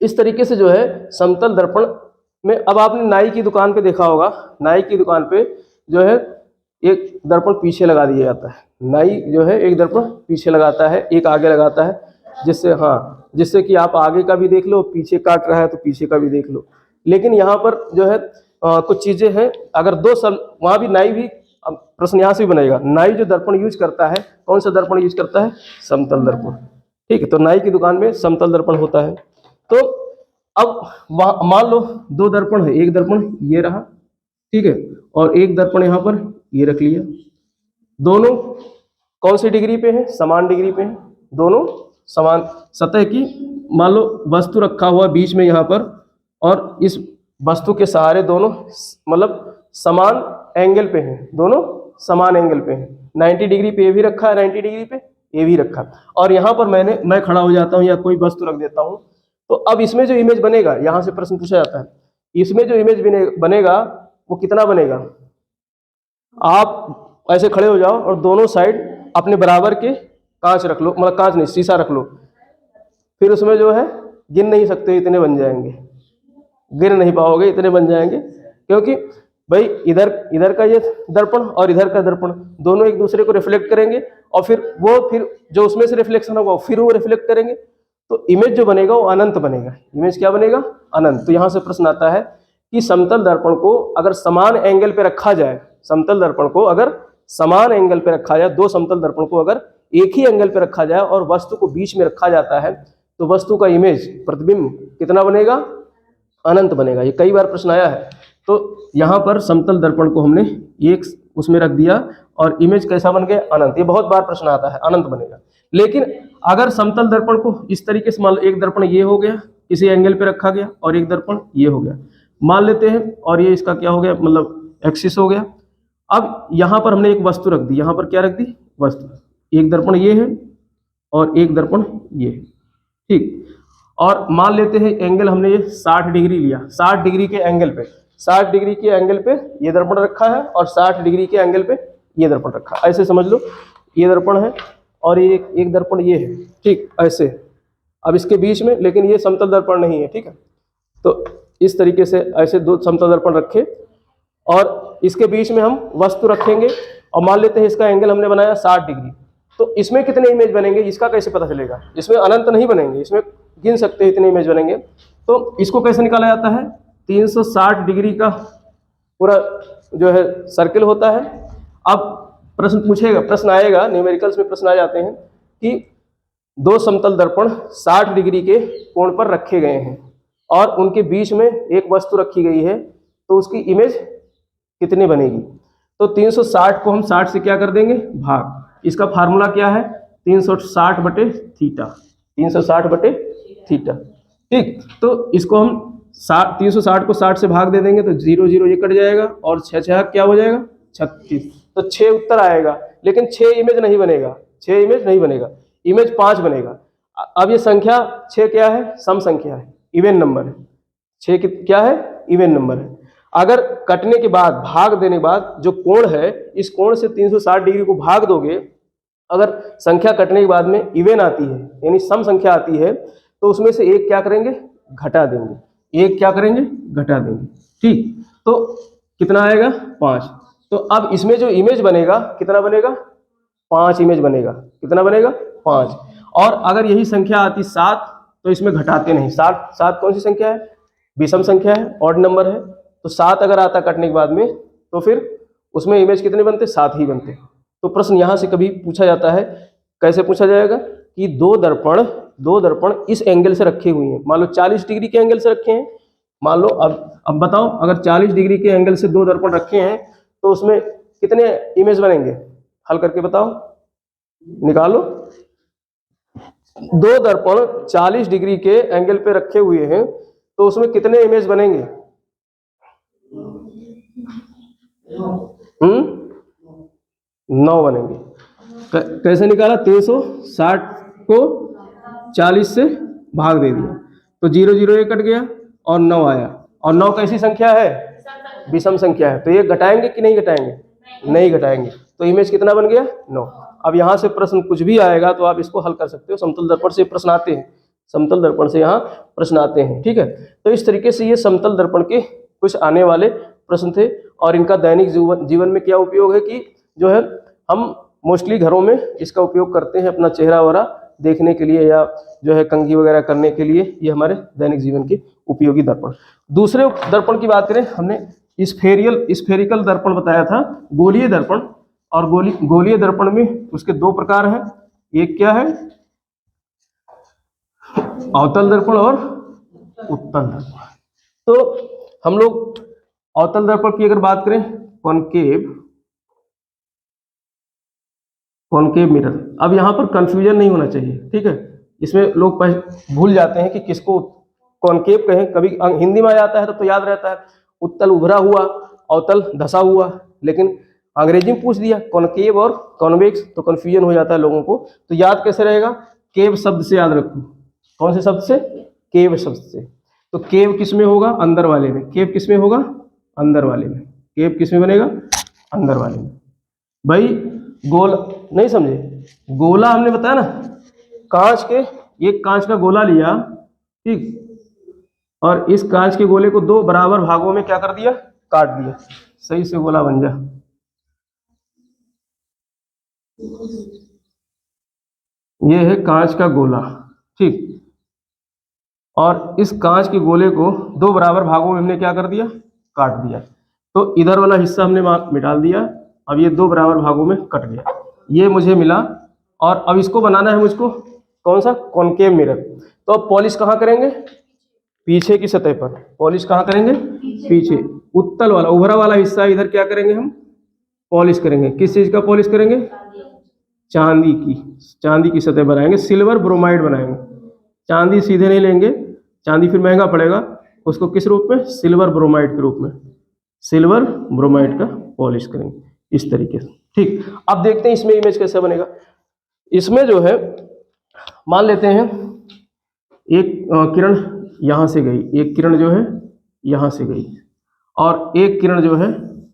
इस तरीके से जो है समतल दर्पण में, अब आपने नाई की दुकान पे देखा होगा, नाई की दुकान पे जो है एक दर्पण पीछे लगा दिया जाता है। नाई जो है एक दर्पण पीछे लगाता है, एक आगे लगाता है, जिससे कि आप आगे का भी देख लो, पीछे काट रहा है तो पीछे का भी देख लो। लेकिन यहाँ पर जो है कुछ चीजें हैं, अगर वहाँ भी नाई भी, प्रश्न यहाँ से भी बनेगा, नाई जो दर्पण यूज करता है, कौन सा दर्पण यूज करता है? समतल दर्पण। ठीक है, तो नाई की दुकान में समतल दर्पण होता है। तो अब मान लो 2 दर्पण है, एक दर्पण ये रहा, ठीक है, और एक दर्पण यहाँ पर ये रख लिया। दोनों कौन सी डिग्री पे है? समान डिग्री पे है। दोनों समान सतह की, मान लो वस्तु रखा हुआ बीच में यहाँ पर, और इस वस्तु के सहारे दोनों मतलब समान एंगल पे हैं, दोनों समान एंगल पे हैं। 90 डिग्री पे ये भी रखा है, 90 डिग्री पे ये भी रखा। और यहाँ पर मैं खड़ा हो जाता हूँ या कोई वस्तु रख देता हूँ, तो अब इसमें जो इमेज बनेगा, यहाँ से प्रश्न पूछा जाता है, इसमें जो इमेज बनेगा वो कितना बनेगा? आप ऐसे खड़े हो जाओ और दोनों साइड अपने बराबर के कांच रख लो, मतलब कांच नहीं, शीशा रख लो, फिर उसमें जो है गिन नहीं सकते, इतने बन जाएंगे, गिन नहीं पाओगे, इतने बन जाएंगे। क्योंकि भाई इधर का ये दर्पण और इधर का दर्पण दोनों एक दूसरे को रिफ्लेक्ट करेंगे, और फिर जो उसमें से रिफ्लेक्शन होगा फिर वो रिफ्लेक्ट करेंगे, तो इमेज जो बनेगा वो अनंत बनेगा। इमेज क्या बनेगा? अनंत। तो यहाँ से प्रश्न आता है कि समतल दर्पण को अगर समान एंगल पे रखा जाए, समतल दर्पण को अगर समान एंगल पे रखा जाए, 2 समतल दर्पण को अगर एक ही एंगल पे रखा जाए और वस्तु को बीच में रखा जाता है तो वस्तु का इमेज प्रतिबिंब कितना बनेगा, अनंत बनेगा। ये कई बार प्रश्न आया है। तो यहाँ पर समतल दर्पण को हमने एक उसमें रख दिया और इमेज कैसा बन गया, अनंत। ये बहुत बार प्रश्न आता है, अनंत बनेगा। लेकिन अगर समतल दर्पण को इस तरीके से मान लो, एक दर्पण ये हो गया, किसी एंगल पे रखा गया, और एक दर्पण ये हो गया मान लेते हैं, और ये इसका क्या हो गया, मतलब एक्सिस हो गया। अब यहाँ पर हमने एक वस्तु रख दी, यहाँ पर क्या रख दी, वस्तु। एक दर्पण ये है और एक दर्पण ये है, ठीक। और मान लेते हैं एंगल हमने ये 60 डिग्री लिया, 60 डिग्री के एंगल पे, 60 डिग्री के एंगल पे ये दर्पण रखा है और 60 डिग्री के एंगल पे ये दर्पण रखा है। ऐसे समझ लो, ये दर्पण है और ये एक दर्पण ये है, ठीक, ऐसे। अब इसके बीच में, लेकिन ये समतल दर्पण नहीं है, ठीक है। तो इस तरीके से ऐसे दो समतल दर्पण रखे और इसके बीच में हम वस्तु रखेंगे और मान लेते हैं इसका एंगल हमने बनाया 60 डिग्री। तो इसमें कितने इमेज बनेंगे, इसका कैसे पता चलेगा? इसमें अनंत नहीं बनेंगे, इसमें गिन सकते हैं इतने इमेज बनेंगे। तो इसको कैसे निकाला जाता है, 360 डिग्री का पूरा जो है सर्किल होता है। अब प्रश्न पूछेगा, प्रश्न आएगा, न्यूमेरिकल्स में प्रश्न आ जाते हैं कि दो समतल दर्पण 60 डिग्री के कोण पर रखे गए हैं और उनके बीच में एक वस्तु रखी गई है, तो उसकी इमेज कितनी बनेगी? तो 360 को हम 60 से क्या कर देंगे, भाग। इसका फार्मूला क्या है, 360 बटे थीटा, 360 बटे थीटा, ठीक। तो इसको हम 360 को 60 से भाग दे देंगे तो 0 0 ये कट जाएगा और 6 6 क्या हो जाएगा, 36। तो 6 उत्तर आएगा, लेकिन 6 इमेज नहीं बनेगा, 6 इमेज नहीं बनेगा, इमेज 5 बनेगा। अब ये संख्या 6 क्या है, सम संख्या है, इवन नंबर है। 6 क्या है, इवन नंबर है। अगर कटने के बाद, भाग देने के बाद जो कोण है, इस कोण से 360 डिग्री को भाग दोगे, अगर संख्या कटने के बाद में इवन आती है, यानी सम संख्या आती है, तो उसमें से एक क्या करेंगे, घटा देंगे। एक क्या करेंगे, घटा देंगे, ठीक। तो कितना आएगा, 5। तो अब इसमें जो इमेज बनेगा कितना बनेगा, 5 इमेज बनेगा। कितना बनेगा, 5। और अगर यही संख्या आती 7 तो इसमें घटाते नहीं। 7 कौन सी संख्या है, विषम संख्या है, ऑड नंबर है। तो 7 अगर आता कटने के बाद में, तो फिर उसमें इमेज कितने बनते, 7 ही बनते। तो प्रश्न यहाँ से कभी पूछा जाता है, कैसे पूछा जाएगा कि दो दर्पण इस एंगल से रखे हुए हैं। मान लो 40 डिग्री के एंगल से रखे हैं, मान लो। अब बताओ, अगर 40 डिग्री के एंगल से दो दर्पण रखे हैं तो उसमें कितने इमेज बनेंगे, हल करके बताओ, निकालो। दो दर्पण 40 डिग्री के एंगल पे रखे हुए हैं तो उसमें कितने इमेज बनेंगे, 9 बनेंगे। कैसे निकाला, 360 को 40 से भाग दे दिया तो 0 0 ये कट गया और 9 आया। और 9 कैसी संख्या है, विषम संख्या है। तो ये घटाएंगे कि नहीं घटाएंगे, नहीं घटाएंगे। तो इमेज कितना बन गया, 9। अब यहाँ से प्रश्न कुछ भी आएगा तो आप इसको हल कर सकते हो। समतल दर्पण से प्रश्न आते हैं, समतल दर्पण से यहाँ प्रश्न आते हैं, ठीक है। तो इस तरीके से ये समतल दर्पण के कुछ आने वाले प्रश्न थे। और इनका दैनिक जीवन में क्या उपयोग है कि जो है हम मोस्टली घरों में इसका उपयोग करते हैं अपना चेहरा वगैरह देखने के लिए, या जो है कंघी वगैरह करने के लिए। ये हमारे दैनिक जीवन के उपयोगी दर्पण। दूसरे दर्पण की बात करें, हमने स्फेरिकल दर्पण बताया था, गोलीय दर्पण। और गोलीय दर्पण में उसके 2 प्रकार हैं। एक क्या है, अवतल दर्पण और उत्तल दर्पण। तो हम लोग अवतल दर्पण की अगर बात करें, कॉनकेव मिरर। अब यहाँ पर कंफ्यूजन नहीं होना चाहिए, ठीक है। इसमें लोग भूल जाते हैं कि किसको कॉनकेव कहें। कभी हिंदी में आ जाता है तो याद रहता है उत्तल उभरा हुआ, अवतल धसा हुआ, लेकिन अंग्रेजी में पूछ दिया कॉनकेव और कॉन्वेक्स तो कंफ्यूजन हो जाता है लोगों को। तो याद कैसे रहेगा, केव शब्द से याद रखो। कौन से शब्द से, केव शब्द से। तो केव किस में होगा, अंदर वाले में। केव किस में होगा, अंदर वाले में। केव किस में बनेगा, अंदर वाले में। भाई गोल नहीं समझे, गोला हमने बताया ना, कांच के, एक कांच का गोला लिया, ठीक, और इस कांच के गोले को 2 बराबर भागों में क्या कर दिया, काट दिया, सही से गोला बन जा। ये है कांच का गोला, ठीक। और इस कांच के गोले को 2 बराबर भागों में हमने क्या कर दिया, काट दिया। तो इधर वाला हिस्सा हमने मिटा दिया। अब ये 2 बराबर भागों में कट गया। ये मुझे मिला और अब इसको बनाना है मुझको कौन सा, कॉनकेव मिरर। तो अब पॉलिश कहाँ करेंगे, पीछे की सतह पर। पॉलिश कहाँ करेंगे, पीछे, उत्तल वाला उभरा वाला हिस्सा इधर क्या करेंगे हम, पॉलिश करेंगे। किस चीज का पॉलिश करेंगे, चांदी की, चांदी की सतह बनाएंगे, सिल्वर ब्रोमाइड बनाएंगे। चांदी सीधे नहीं लेंगे, चांदी फिर महंगा पड़ेगा, उसको किस रूप में, सिल्वर ब्रोमाइड के रूप में, सिल्वर ब्रोमाइड का पॉलिश करेंगे इस तरीके से। ठीक, अब देखते हैं इसमें इमेज कैसे बनेगा। इसमें जो है मान लेते हैं एक किरण यहाँ से गई, एक किरण जो है यहाँ से गई, और एक किरण जो है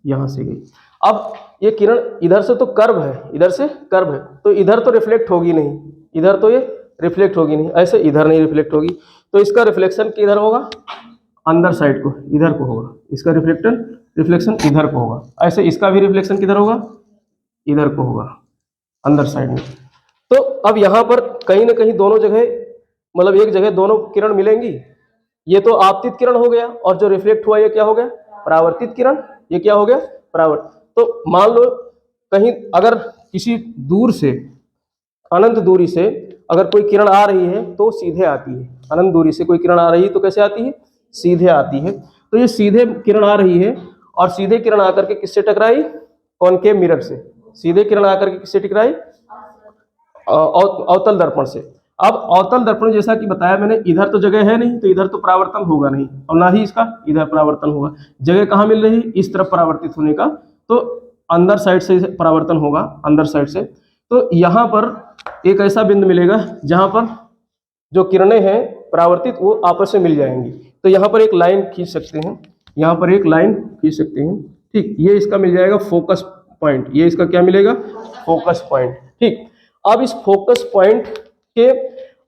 यहाँ से गई। अब ये किरण इधर से तो कर्व है, इधर से कर्व है, तो इधर तो रिफ्लेक्ट होगी नहीं, इधर तो ये रिफ्लेक्ट होगी नहीं, ऐसे इधर नहीं रिफ्लेक्ट होगी, तो इसका रिफ्लेक्शन किधर होगा, अंदर साइड को, इधर को होगा। इसका रिफ्लेक्शन इधर को होगा। ऐसे इसका भी रिफ्लेक्शन किधर होगा, इधर को होगा, अंदर साइड में। तो अब यहाँ पर कहीं ना कहीं दोनों जगह, मतलब एक जगह दोनों किरण मिलेंगी। ये तो आपतित किरण हो गया, और जो रिफ्लेक्ट हुआ ये क्या हो गया, परावर्तित किरण। ये क्या हो गया, परावर्तित। तो मान लो कहीं अगर किसी दूर से, अनंत दूरी से अगर कोई किरण आ रही है तो सीधे आती है। अनंत दूरी से कोई किरण आ रही है तो कैसे आती है, सीधे आती है। तो ये सीधे किरण आ रही है, और सीधे किरण आकर के किससे टकराई, कॉनकेव मिरर से। सीधे किरण आकर के किससे टकराई, अवतल दर्पण से। अब अवतल दर्पण जैसा कि बताया मैंने, इधर तो जगह है नहीं, तो इधर तो परावर्तन होगा नहीं, और ना ही इसका इधर परावर्तन होगा। जगह कहाँ मिल रही, इस तरफ परावर्तित होने का, तो अंदर साइड से परावर्तन होगा, अंदर साइड से। तो यहाँ पर एक ऐसा बिंदु मिलेगा जहाँ पर जो किरणें हैं परावर्तित वो आपस में मिल जाएंगी। तो यहाँ पर एक लाइन खींच सकते हैं, यहाँ पर एक लाइन खींच सकते हैं। ठीक, ये इसका मिल जाएगा फोकस पॉइंट, ये इसका क्या मिलेगा, फोकस पॉइंट। ठीक, अब इस फोकस पॉइंट के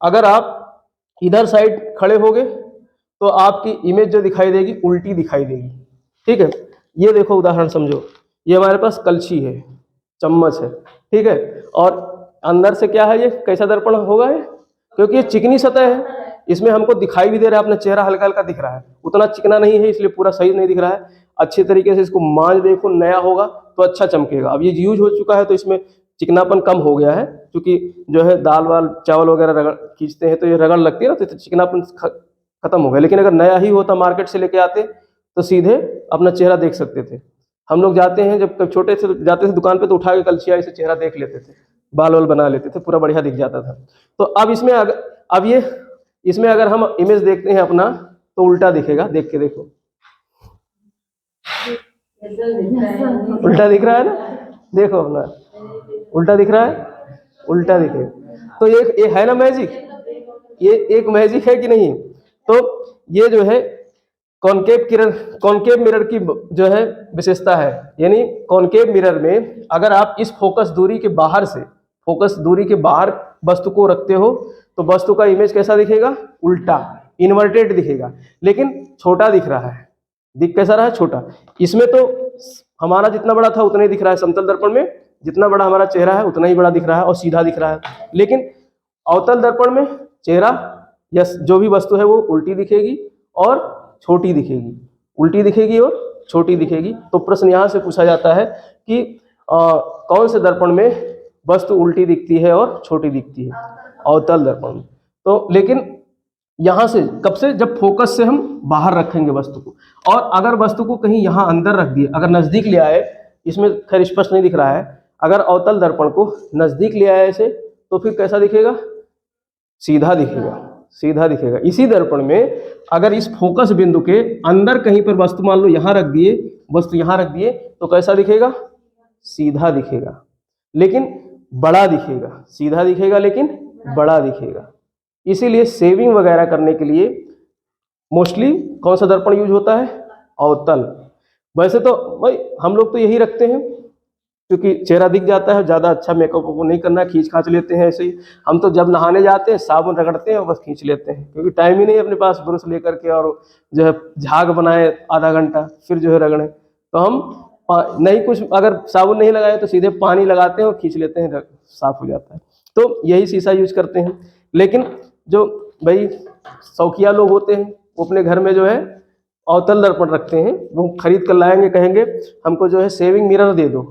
अगर आप इधर साइड खड़े होगे तो आपकी इमेज जो दिखाई देगी उल्टी दिखाई देगी। ठीक है, ये देखो उदाहरण समझो, ये हमारे पास कलछी है, चम्मच है, ठीक है, और अंदर से क्या है, ये कैसा दर्पण होगा ये, क्योंकि ये चिकनी सतह है, इसमें हमको दिखाई भी दे रहा है, अपना चेहरा हल्का हल्का दिख रहा है, उतना चिकना नहीं है इसलिए पूरा सही नहीं दिख रहा है। अच्छे तरीके से इसको मांझ देखो, नया होगा तो अच्छा चमकेगा। अब ये यूज हो चुका है तो इसमें चिकनापन कम हो गया है, क्योंकि जो है दाल वाल चावल वगैरह रगड़ खींचते हैं तो ये रगड़ लगती है ना, तो चिकनापन खत्म हो गया। लेकिन अगर नया ही होता, मार्केट से लेके आते तो सीधे अपना चेहरा देख सकते थे। हम लोग जाते हैं, जब छोटे से जाते थे दुकान पे तो उठा के कलछिया ऐसे चेहरा देख लेते थे, बाल वाल बना लेते थे, पूरा बढ़िया दिख जाता था। तो अब इसमें अब ये इसमें अगर हम इमेज देखते हैं अपना तो उल्टा दिखेगा। देख के देखो, उल्टा दिख रहा है ना, देखो अपना उल्टा दिख रहा है, उल्टा दिखेगा। तो ये है ना मैजिक, ये एक मैजिक है कि नहीं। तो ये जो है कॉनकेव किरण, कॉनकेव मिरर की जो है विशेषता है, यानी कॉनकेव मिरर में अगर आप इस फोकस दूरी के बाहर से, फोकस दूरी के बाहर वस्तु को रखते हो तो वस्तु का इमेज कैसा दिखेगा, उल्टा, इन्वर्टेड दिखेगा, लेकिन छोटा दिख रहा है। दिख कैसा रहा है, छोटा। इसमें तो हमारा जितना बड़ा था उतना ही दिख रहा है, समतल दर्पण में जितना बड़ा हमारा चेहरा है उतना ही बड़ा दिख रहा है और सीधा दिख रहा है। लेकिन अवतल दर्पण में चेहरा या जो भी वस्तु है वो उल्टी दिखेगी और छोटी दिखेगी, उल्टी दिखेगी और छोटी दिखेगी। तो प्रश्न यहाँ से पूछा जाता है कि कौन से दर्पण में वस्तु उल्टी दिखती है और छोटी दिखती है, अवतल दर्पण में। तो लेकिन यहाँ से कब से, जब फोकस से हम बाहर रखेंगे वस्तु को, और अगर वस्तु को कहीं यहाँ अंदर रख दिए, अगर नजदीक ले आए, इसमें खैर स्पष्ट नहीं दिख रहा है, अगर अवतल दर्पण को नजदीक ले आए ऐसे तो फिर कैसा दिखेगा, सीधा दिखेगा, सीधा दिखेगा। इसी दर्पण में अगर इस फोकस बिंदु के अंदर कहीं पर वस्तु मान लो यहाँ रख दिए, वस्तु यहाँ रख दिए तो कैसा दिखेगा, सीधा दिखेगा लेकिन बड़ा दिखेगा, सीधा दिखेगा लेकिन बड़ा दिखेगा। इसीलिए सेविंग वगैरह करने के लिए मोस्टली कौन सा दर्पण यूज होता है, अवतल। वैसे तो भाई हम लोग तो यही रखते हैं क्योंकि चेहरा दिख जाता है, ज़्यादा अच्छा मेकअप वो नहीं करना, खींच खाच लेते हैं ऐसे ही। हम तो जब नहाने जाते हैं साबुन रगड़ते हैं और बस खींच लेते हैं, क्योंकि टाइम ही नहीं अपने पास ब्रश लेकर के और जो है झाग बनाए आधा घंटा फिर जो है रगड़ें। तो हम नहीं, कुछ अगर साबुन नहीं लगाए तो सीधे पानी लगाते हैं और खींच लेते हैं, साफ हो जाता है। तो यही शीशा यूज करते हैं। लेकिन जो भाई शौकिया लोग होते हैं वो अपने घर में जो है अवतल दर्पण रखते हैं, वो खरीद कर लाएंगे, कहेंगे हमको जो है सेविंग मिरर दे दो,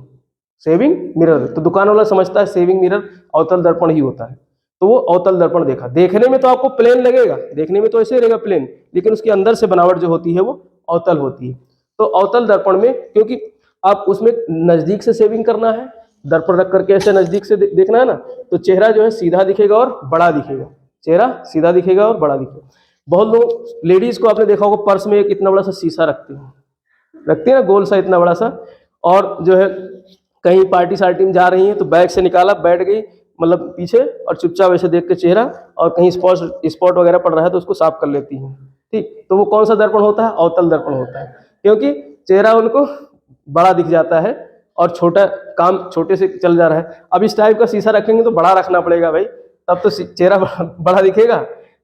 सेविंग मिरर। तो दुकान वाला समझता है सेविंग मिरर अवतल दर्पण ही होता है, तो वो अवतल दर्पण देखा। देखने में तो आपको प्लेन लगेगा, देखने में तो ऐसे रहेगा प्लेन, लेकिन उसके अंदर से बनावट जो होती है वो अवतल होती है। तो अवतल दर्पण में क्योंकि आप उसमें नजदीक से सेविंग करना है, दर्पण रख करके ऐसे नजदीक से देखना है ना, तो चेहरा जो है सीधा दिखेगा और बड़ा दिखेगा, चेहरा सीधा दिखेगा और बड़ा दिखेगा। बहुत लोग लेडीज को आपने देखा होगा पर्स में एक इतना बड़ा सा शीशा रखती है ना, गोल सा इतना बड़ा सा, और जो है कहीं पार्टी सार्टी में जा रही है तो बैग से निकाला, बैठ गई मतलब पीछे और चुपचाप ऐसे देख के चेहरा, और कहीं स्पॉट वगैरह पड़ रहा है तो उसको साफ कर लेती है। ठीक, तो वो कौन सा दर्पण होता है? अवतल दर्पण होता है, क्योंकि चेहरा उनको बड़ा दिख जाता है और छोटा काम छोटे से चल जा रहा है। अब इस टाइप का शीशा रखेंगे तो बड़ा रखना पड़ेगा भाई, तब तो चेहरा बड़ा दिखेगा।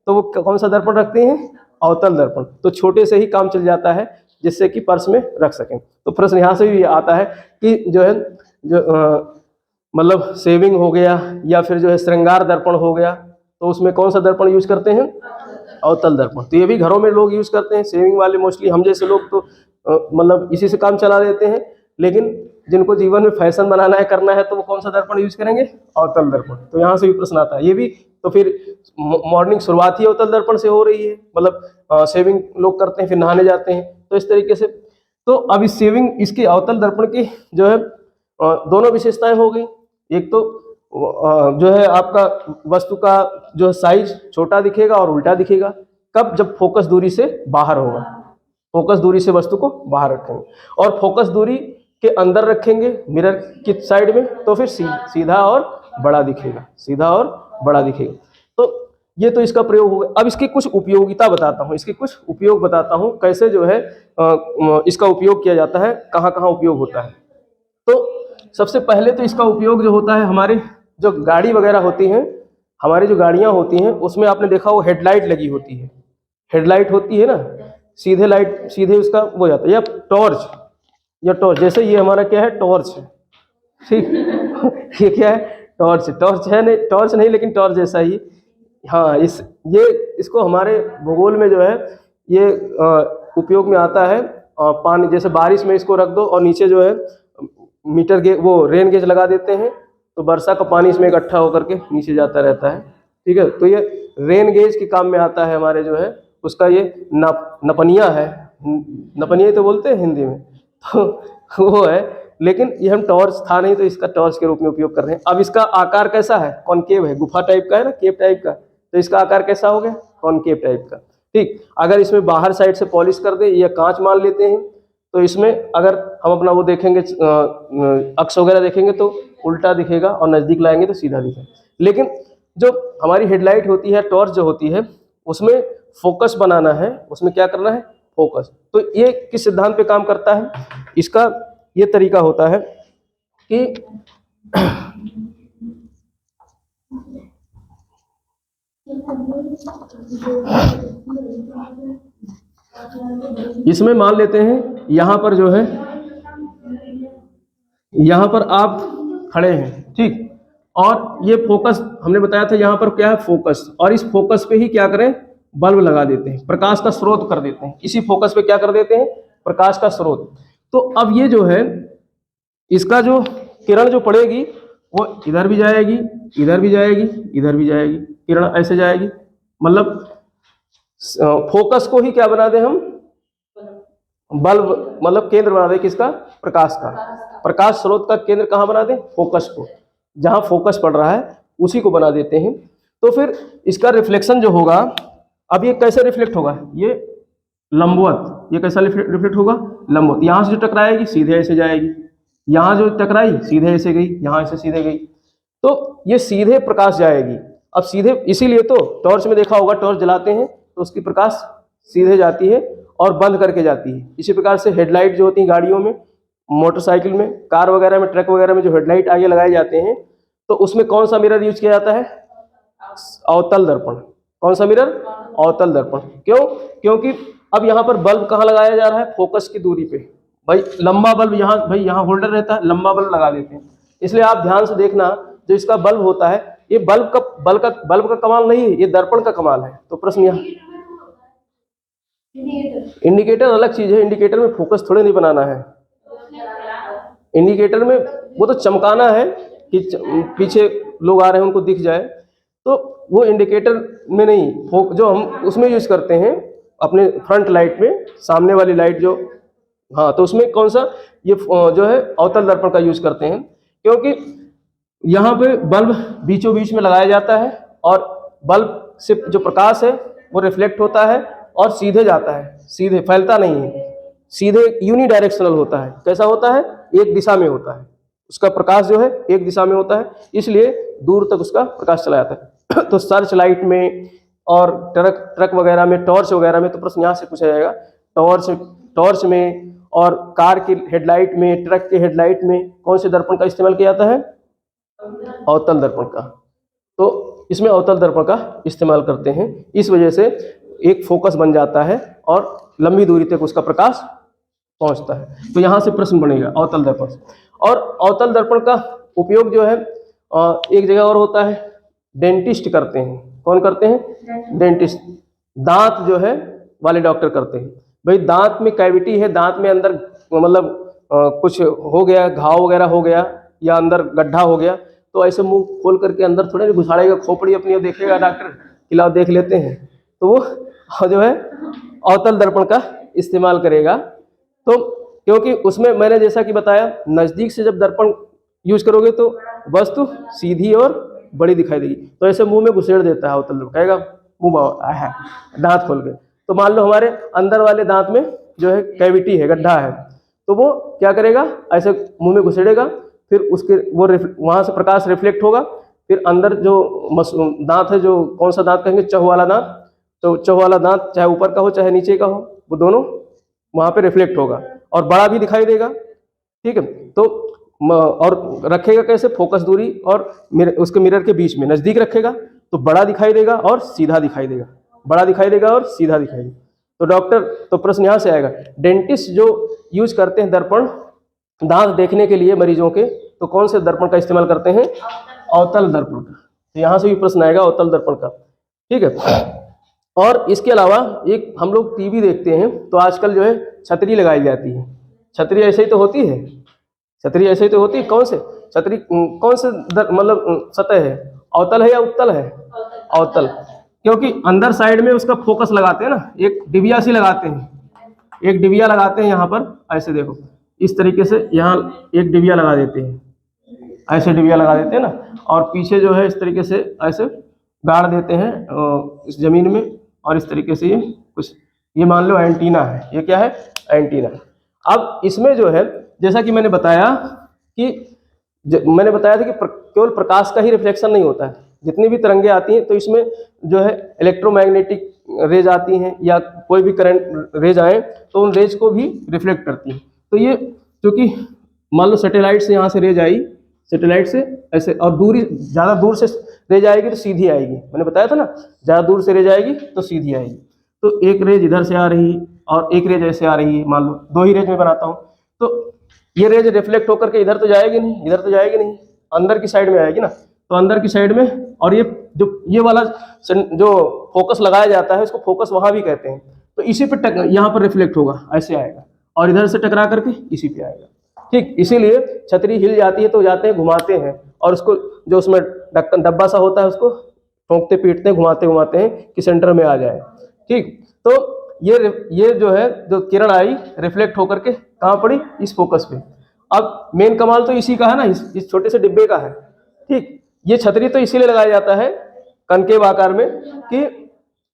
तो वो कौन सा दर्पण रखते हैं? अवतल दर्पण। तो छोटे से ही काम चल जाता है जिससे कि पर्स में रख सकें। तो प्रश्न यहाँ से भी आता है कि जो है मतलब सेविंग हो गया या फिर जो है श्रृंगार दर्पण हो गया, तो उसमें कौन सा दर्पण यूज करते हैं? अवतल दर्पण। तो ये भी घरों में लोग यूज करते हैं, सेविंग वाले मोस्टली, हम जैसे लोग तो मतलब इसी से काम चला देते हैं, लेकिन जिनको जीवन में फैशन बनाना है, करना है, तो वो कौन सा दर्पण यूज करेंगे? अवतल दर्पण। तो यहाँ से भी प्रश्न आता है। ये भी तो फिर मॉर्निंग शुरुआत ही अवतल दर्पण से हो रही है, मतलब सेविंग लोग करते हैं फिर नहाने जाते हैं, तो इस तरीके से। तो अब इस सेविंग इसके अवतल दर्पण की जो है दोनों विशेषताएं हो गई। एक तो जो है आपका वस्तु का जो साइज छोटा दिखेगा और उल्टा दिखेगा, कब? जब फोकस दूरी से बाहर होगा, फोकस दूरी से वस्तु को बाहर रखेंगे, और फोकस दूरी के अंदर रखेंगे मिरर की साइड में, तो फिर सीधा और बड़ा दिखेगा, सीधा और बड़ा दिखेगा। तो ये तो इसका प्रयोग हो गया। अब इसकी कुछ उपयोगिता बताता हूँ, इसके कुछ उपयोग बताता हूँ, कैसे जो है इसका उपयोग किया जाता है, कहाँ कहाँ उपयोग होता है। तो सबसे पहले तो इसका उपयोग जो होता है, हमारे जो गाड़ी वगैरह होती हैं, हमारी जो गाड़ियाँ होती हैं उसमें आपने देखा वो हेडलाइट लगी होती है, हेडलाइट होती है ना, सीधे लाइट सीधे उसका वो जाता है, या टॉर्च, या टॉर्च, जैसे ये हमारा क्या है? टॉर्च है, ठीक ये क्या है? टॉर्च। टॉर्च है नहीं, टॉर्च नहीं, लेकिन टॉर्च जैसा ही। हाँ, इसको हमारे भूगोल में जो है ये उपयोग में आता है। पानी जैसे बारिश में इसको रख दो और नीचे जो है मीटर गेज, वो रेन गेज लगा देते हैं, तो वर्षा का पानी इसमें इकट्ठा होकर के नीचे जाता रहता है। ठीक है, तो ये रेन गेज के काम में आता है हमारे जो है, उसका ये नपनिया है, नपनिया तो बोलते हैं हिंदी में, तो वो है। लेकिन ये हम टॉर्च था नहीं, तो इसका टॉर्च के रूप में उपयोग कर रहे हैं। अब इसका आकार कैसा है? कॉनकेव है, गुफा टाइप का है ना, केव टाइप का, तो इसका आकार कैसा हो गया? कॉनकेव टाइप का। ठीक, अगर इसमें बाहर साइड से पॉलिश कर दे या कांच मान लेते हैं, तो इसमें अगर हम अपना वो देखेंगे अक्स वगैरह देखेंगे तो उल्टा दिखेगा, और नज़दीक लाएंगे तो सीधा दिखेगा। लेकिन जो हमारी हेडलाइट होती है, टॉर्च जो होती है, उसमें फोकस बनाना है, उसमें क्या करना है? फोकस। तो ये किस सिद्धांत पे काम करता है? इसका ये तरीका होता है कि इसमें मान लेते हैं यहाँ पर जो है, यहाँ पर आप खड़े हैं, ठीक, और ये फोकस हमने बताया था, यहाँ पर क्या है? फोकस। और इस फोकस पे ही क्या करें? बल्ब लगा देते हैं, प्रकाश का स्रोत कर देते हैं। इसी फोकस पे क्या कर देते हैं? प्रकाश का स्रोत। तो अब ये जो है, इसका जो किरण जो पड़ेगी वो इधर भी जाएगी, इधर भी जाएगी, इधर भी जाएगी, किरण ऐसे जाएगी। मतलब फोकस को ही क्या बना दे हम? बल्ब, मतलब केंद्र बना दे किसका? प्रकाश का। प्रकाश स्रोत का केंद्र कहाँ बना दे? फोकस को। जहाँ फोकस पड़ रहा है उसी को बना देते हैं। तो फिर इसका रिफ्लेक्शन जो होगा, अब ये कैसे रिफ्लेक्ट होगा? ये लंबवत। ये कैसा रिफ्लेक्ट होगा? लंबवत। यहाँ से जो टकराएगी सीधे ऐसे जाएगी, यहाँ जो टकराई सीधे ऐसे गई, यहाँ ऐसे सीधे गई, तो ये सीधे प्रकाश जाएगी। अब सीधे, इसीलिए तो टॉर्च में देखा होगा, टॉर्च जलाते हैं तो उसकी प्रकाश सीधे जाती है और बंद करके जाती है। इसी प्रकार से हेडलाइट जो होती है गाड़ियों में, मोटरसाइकिल में, कार वगैरह में, ट्रक वगैरह में जो हेडलाइट आगे लगाए जाते हैं, तो उसमें कौन सा मिरर यूज किया जाता है? अवतल दर्पण। कौन सा मिरर? अवतल दर्पण। क्यों? क्योंकि अब यहाँ पर बल्ब कहाँ लगाया जा रहा है? फोकस की दूरी पे। भाई लंबा बल्ब यहाँ, भाई यहाँ होल्डर रहता है, लंबा बल्ब लगा देते हैं। इसलिए आप ध्यान से देखना, जो इसका बल्ब होता है, ये बल्ब का कमाल नहीं है, ये दर्पण का कमाल है। तो प्रश्न यहाँ, इंडिकेटर अलग चीज है, इंडिकेटर में फोकस थोड़े नहीं बनाना है। इंडिकेटर में वो तो चमकाना है कि पीछे लोग आ रहे हैं उनको दिख जाए, तो वो इंडिकेटर में नहीं, जो हम उसमें यूज़ करते हैं अपने फ्रंट लाइट में, सामने वाली लाइट जो, हाँ, तो उसमें कौन सा ये जो है अवतल दर्पण का यूज़ करते हैं, क्योंकि यहाँ पे बल्ब बीचों बीच में लगाया जाता है और बल्ब से जो प्रकाश है वो रिफ्लेक्ट होता है और सीधे जाता है, सीधे फैलता नहीं है, सीधे यूनिडायरेक्शनल होता है। कैसा होता है? एक दिशा में होता है, उसका प्रकाश जो है एक दिशा में होता है, इसलिए दूर तक उसका प्रकाश चला जाता है। तो सर्च लाइट में और ट्रक वगैरह में, टॉर्च वगैरह में, तो प्रश्न यहाँ से पूछा जाएगा, टॉर्च में और कार की हेडलाइट में, ट्रक के हेडलाइट में कौन से दर्पण का इस्तेमाल किया जाता है? अवतल दर्पण का। तो इसमें अवतल दर्पण का इस्तेमाल करते हैं, इस वजह से एक फोकस बन जाता है और लंबी दूरी तक उसका प्रकाश पहुंचता है। तो यहाँ से प्रश्न बनेगा अवतल दर्पण से। और अवतल दर्पण का उपयोग जो है एक जगह और होता है, डेंटिस्ट करते हैं। कौन करते हैं? डेंटिस्ट, दांत जो है वाले डॉक्टर करते हैं। भाई दांत में कैविटी है, दांत में अंदर मतलब कुछ हो गया, घाव वगैरह हो गया या अंदर गड्ढा हो गया, तो ऐसे मुंह खोल करके अंदर थोड़े नहीं घुसाड़ेगा, खोपड़ी अपनी और देखेगा डॉक्टर खिलाओ देख लेते हैं, तो वो जो है अवतल दर्पण का इस्तेमाल करेगा। तो क्योंकि उसमें मैंने जैसा कि बताया, नज़दीक से जब दर्पण यूज करोगे तो वस्तु सीधी और बड़ी दिखाई देगी, तो ऐसे मुंह में घुसेड़ देता है अवतल दर्पण, कहेगा मुंह है दांत खोल के। तो मान लो हमारे अंदर वाले दांत में जो है कैविटी है, गड्ढा है, तो वो क्या करेगा, ऐसे मुंह में घुसेड़ेगा, फिर उसके वो वहां से प्रकाश रिफ्लेक्ट होगा, फिर अंदर जो दांत है, जो कौन सा दांत कहेंगे, चौह वाला दांत, तो चौह वाला दांत चाहे ऊपर का हो चाहे नीचे का हो, वो दोनों वहां पे रिफ्लेक्ट होगा और बड़ा भी दिखाई देगा। ठीक है, तो और रखेगा कैसे? फोकस दूरी और उसके मिरर के बीच में नजदीक रखेगा तो बड़ा दिखाई देगा और सीधा दिखाई देगा, बड़ा दिखाई देगा और सीधा दिखाई देगा। तो डॉक्टर, तो प्रश्न यहाँ से आएगा, डेंटिस्ट जो यूज करते हैं दर्पण दांत देखने के लिए मरीजों के, तो कौन से दर्पण का इस्तेमाल करते हैं? अवतल दर्पण का। तो यहाँ से भी प्रश्न आएगा अवतल दर्पण का। ठीक है, और इसके अलावा एक हम लोग टीवी देखते हैं तो आजकल जो है छतरी लगाई जाती है। छतरी ऐसे ही तो होती है, छतरी ऐसे ही तो होती है। कौन से छतरी, कौन से मतलब सतह है, अवतल है या उत्तल है? अवतल, क्योंकि अंदर साइड में उसका फोकस लगाते हैं ना, एक डिबिया सी लगाते हैं, एक डिबिया लगाते हैं यहाँ पर, ऐसे देखो इस तरीके से, यहाँ एक डिबिया लगा देते हैं, ऐसे डिबिया लगा देते हैं ना, और पीछे जो है इस तरीके से ऐसे गाड़ देते हैं इस जमीन में, और इस तरीके से ये कुछ, ये मान लो एंटीना है, ये क्या है? एंटीना। अब इसमें जो है, जैसा कि मैंने बताया कि मैंने बताया था कि केवल प्रकाश का ही रिफ्लेक्शन नहीं होता है, जितनी भी तरंगे आती हैं तो इसमें जो है इलेक्ट्रोमैग्नेटिक रेज आती हैं या कोई भी करंट रेज आए तो उन रेज को भी रिफ्लेक्ट करती हैं। तो ये क्योंकि मान लो सैटेलाइट से यहाँ से रेज आई, सैटेलाइट से ऐसे, और दूरी ज़्यादा दूर से रेज आएगी तो सीधी आएगी, मैंने बताया था ना, ज़्यादा दूर से रेज आएगी तो सीधी आएगी। तो एक रेज इधर से आ रही और एक रेज ऐसे आ रही है, मान लो दो ही रेज में बनाता हूँ, तो ये रेज रिफ्लेक्ट होकर के इधर तो जाएगी नहीं, इधर तो जाएगी नहीं, अंदर की साइड में आएगी ना, तो अंदर की साइड में, और ये जो ये वाला जो फोकस लगाया जाता है इसको फोकस वहाँ भी कहते हैं, तो इसी पे यहाँ पर रिफ्लेक्ट होगा, ऐसे आएगा, और इधर से टकरा करके इसी पे आएगा। ठीक, इसीलिए छतरी हिल जाती है तो जाते हैं घुमाते हैं, और उसको जो उसमें ढक्कन डब्बा सा होता है उसको ठोंकते पीटते हैं, घुमाते घुमाते हैं कि सेंटर में आ जाए। ठीक, तो ये जो है, जो किरण आई रिफ्लेक्ट होकर के कहाँ पड़ी? इस फोकस पे। अब मेन कमाल तो इसी का है ना, इस छोटे से डिब्बे का है। ठीक, ये छतरी तो इसीलिए लगाया जाता है कनकेव आकार में कि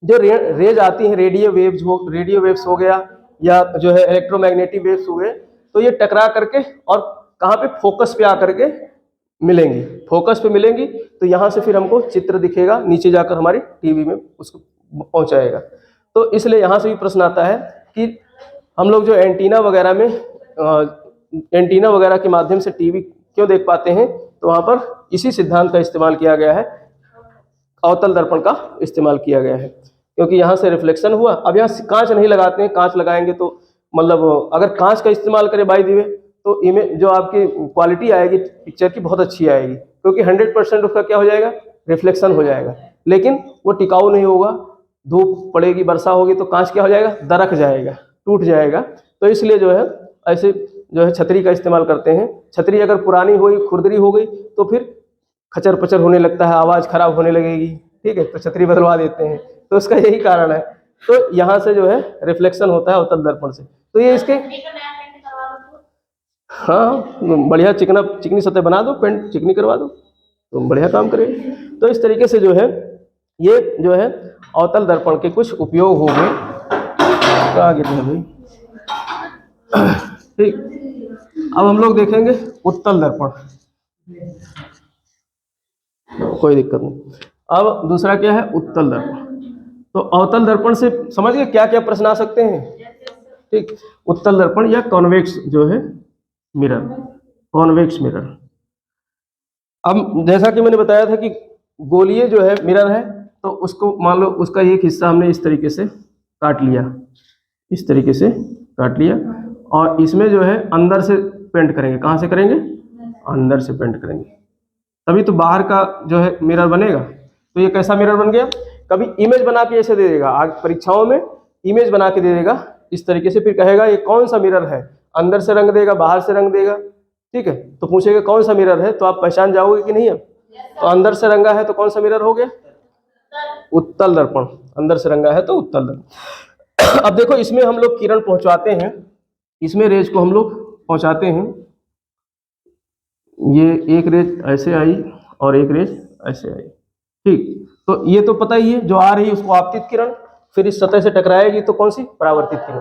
जो रेज आती हैं, रेडियो वेव्स हो गया या जो है इलेक्ट्रोमैग्नेटिक वेव्स हो गए, तो ये टकरा करके और कहाँ पे? फोकस पे आकर के मिलेंगी, फोकस पे मिलेंगी, तो यहाँ से फिर हमको चित्र दिखेगा, नीचे जाकर हमारी टीवी में उसको पहुँचाएगा। तो इसलिए यहाँ से भी प्रश्न आता है कि हम लोग जो एंटीना वगैरह में एंटीना वगैरह के माध्यम से टीवी क्यों देख पाते हैं, तो वहाँ पर इसी सिद्धांत का इस्तेमाल किया गया है, अवतल दर्पण का इस्तेमाल किया गया है, क्योंकि यहाँ से रिफ्लेक्शन हुआ। अब यहाँ कांच नहीं लगाते हैं, कांच लगाएंगे तो मतलब अगर कांच का इस्तेमाल करें बाय द वे तो इमेज जो आपकी क्वालिटी आएगी पिक्चर की बहुत अच्छी आएगी, क्योंकि 100% उसका क्या हो जाएगा? रिफ्लेक्शन हो जाएगा, लेकिन वो टिकाऊ नहीं होगा, धूप पड़ेगी, वर्षा होगी तो कांच क्या हो जाएगा? दरक जाएगा, टूट जाएगा। तो इसलिए जो है ऐसे जो है छतरी का इस्तेमाल करते हैं। छतरी अगर पुरानी हुई, खुरदरी हो गई तो फिर खचर पचर होने लगता है, आवाज़ खराब होने लगेगी, ठीक है, तो छतरी बदलवा देते हैं। तो उसका यही कारण है। तो यहाँ से जो है रिफ्लेक्शन होता है अवतल दर्पण से। तो ये इसके हाँ बढ़िया चिकनी सतह बना दो, पेंट चिकनी करवा दो तो बढ़िया काम करेगा। तो इस तरीके से जो है ये जो है अवतल दर्पण के कुछ उपयोग हो गए। कहाँ गिर गया भाई? ठीक, अब हम लोग देखेंगे उत्तल दर्पण। कोई दिक्कत नहीं। अब दूसरा क्या है? उत्तल दर्पण। तो अवतल दर्पण से समझ गए क्या क्या प्रश्न आ सकते हैं? ठीक, उत्तल दर्पण या कॉन्वेक्स जो है मिरर, कॉन्वेक्स मिरर। अब जैसा कि मैंने बताया था कि गोलीय जो है मिरर है, तो उसको मान लो उसका एक हिस्सा हमने इस तरीके से काट लिया, इस तरीके से काट लिया, और इसमें जो है अंदर से पेंट करेंगे। कहाँ से करेंगे? अंदर से पेंट करेंगे, तभी तो बाहर का जो है मिरर बनेगा। तो ये कैसा मिरर बन गया? कभी इमेज बना के ऐसे दे देगा, आगे परीक्षाओं में इमेज बना के दे देगा इस तरीके से, फिर कहेगा ये कौन सा मिरर है, अंदर से रंग देगा, बाहर से रंग देगा, ठीक है। तो पूछेगा कौन सा मिरर है, तो आप पहचान जाओगे कि नहीं? अब तो अंदर से रंगा है तो कौन सा मिरर हो गया? उत्तल दर्पण। अंदर से रंगा है तो उत्तल दर्पण। अब देखो इसमें हम लोग किरण पहुंचाते हैं, इसमें रेज को हम लोग पहुंचाते हैं। ये एक रेज ऐसे आई और एक रेज ऐसे आई, ठीक। तो ये तो पता ही है, जो आ रही है उसको आपतित किरण, फिर इस सतह से टकराएगी तो कौन सी? परावर्तित किरण।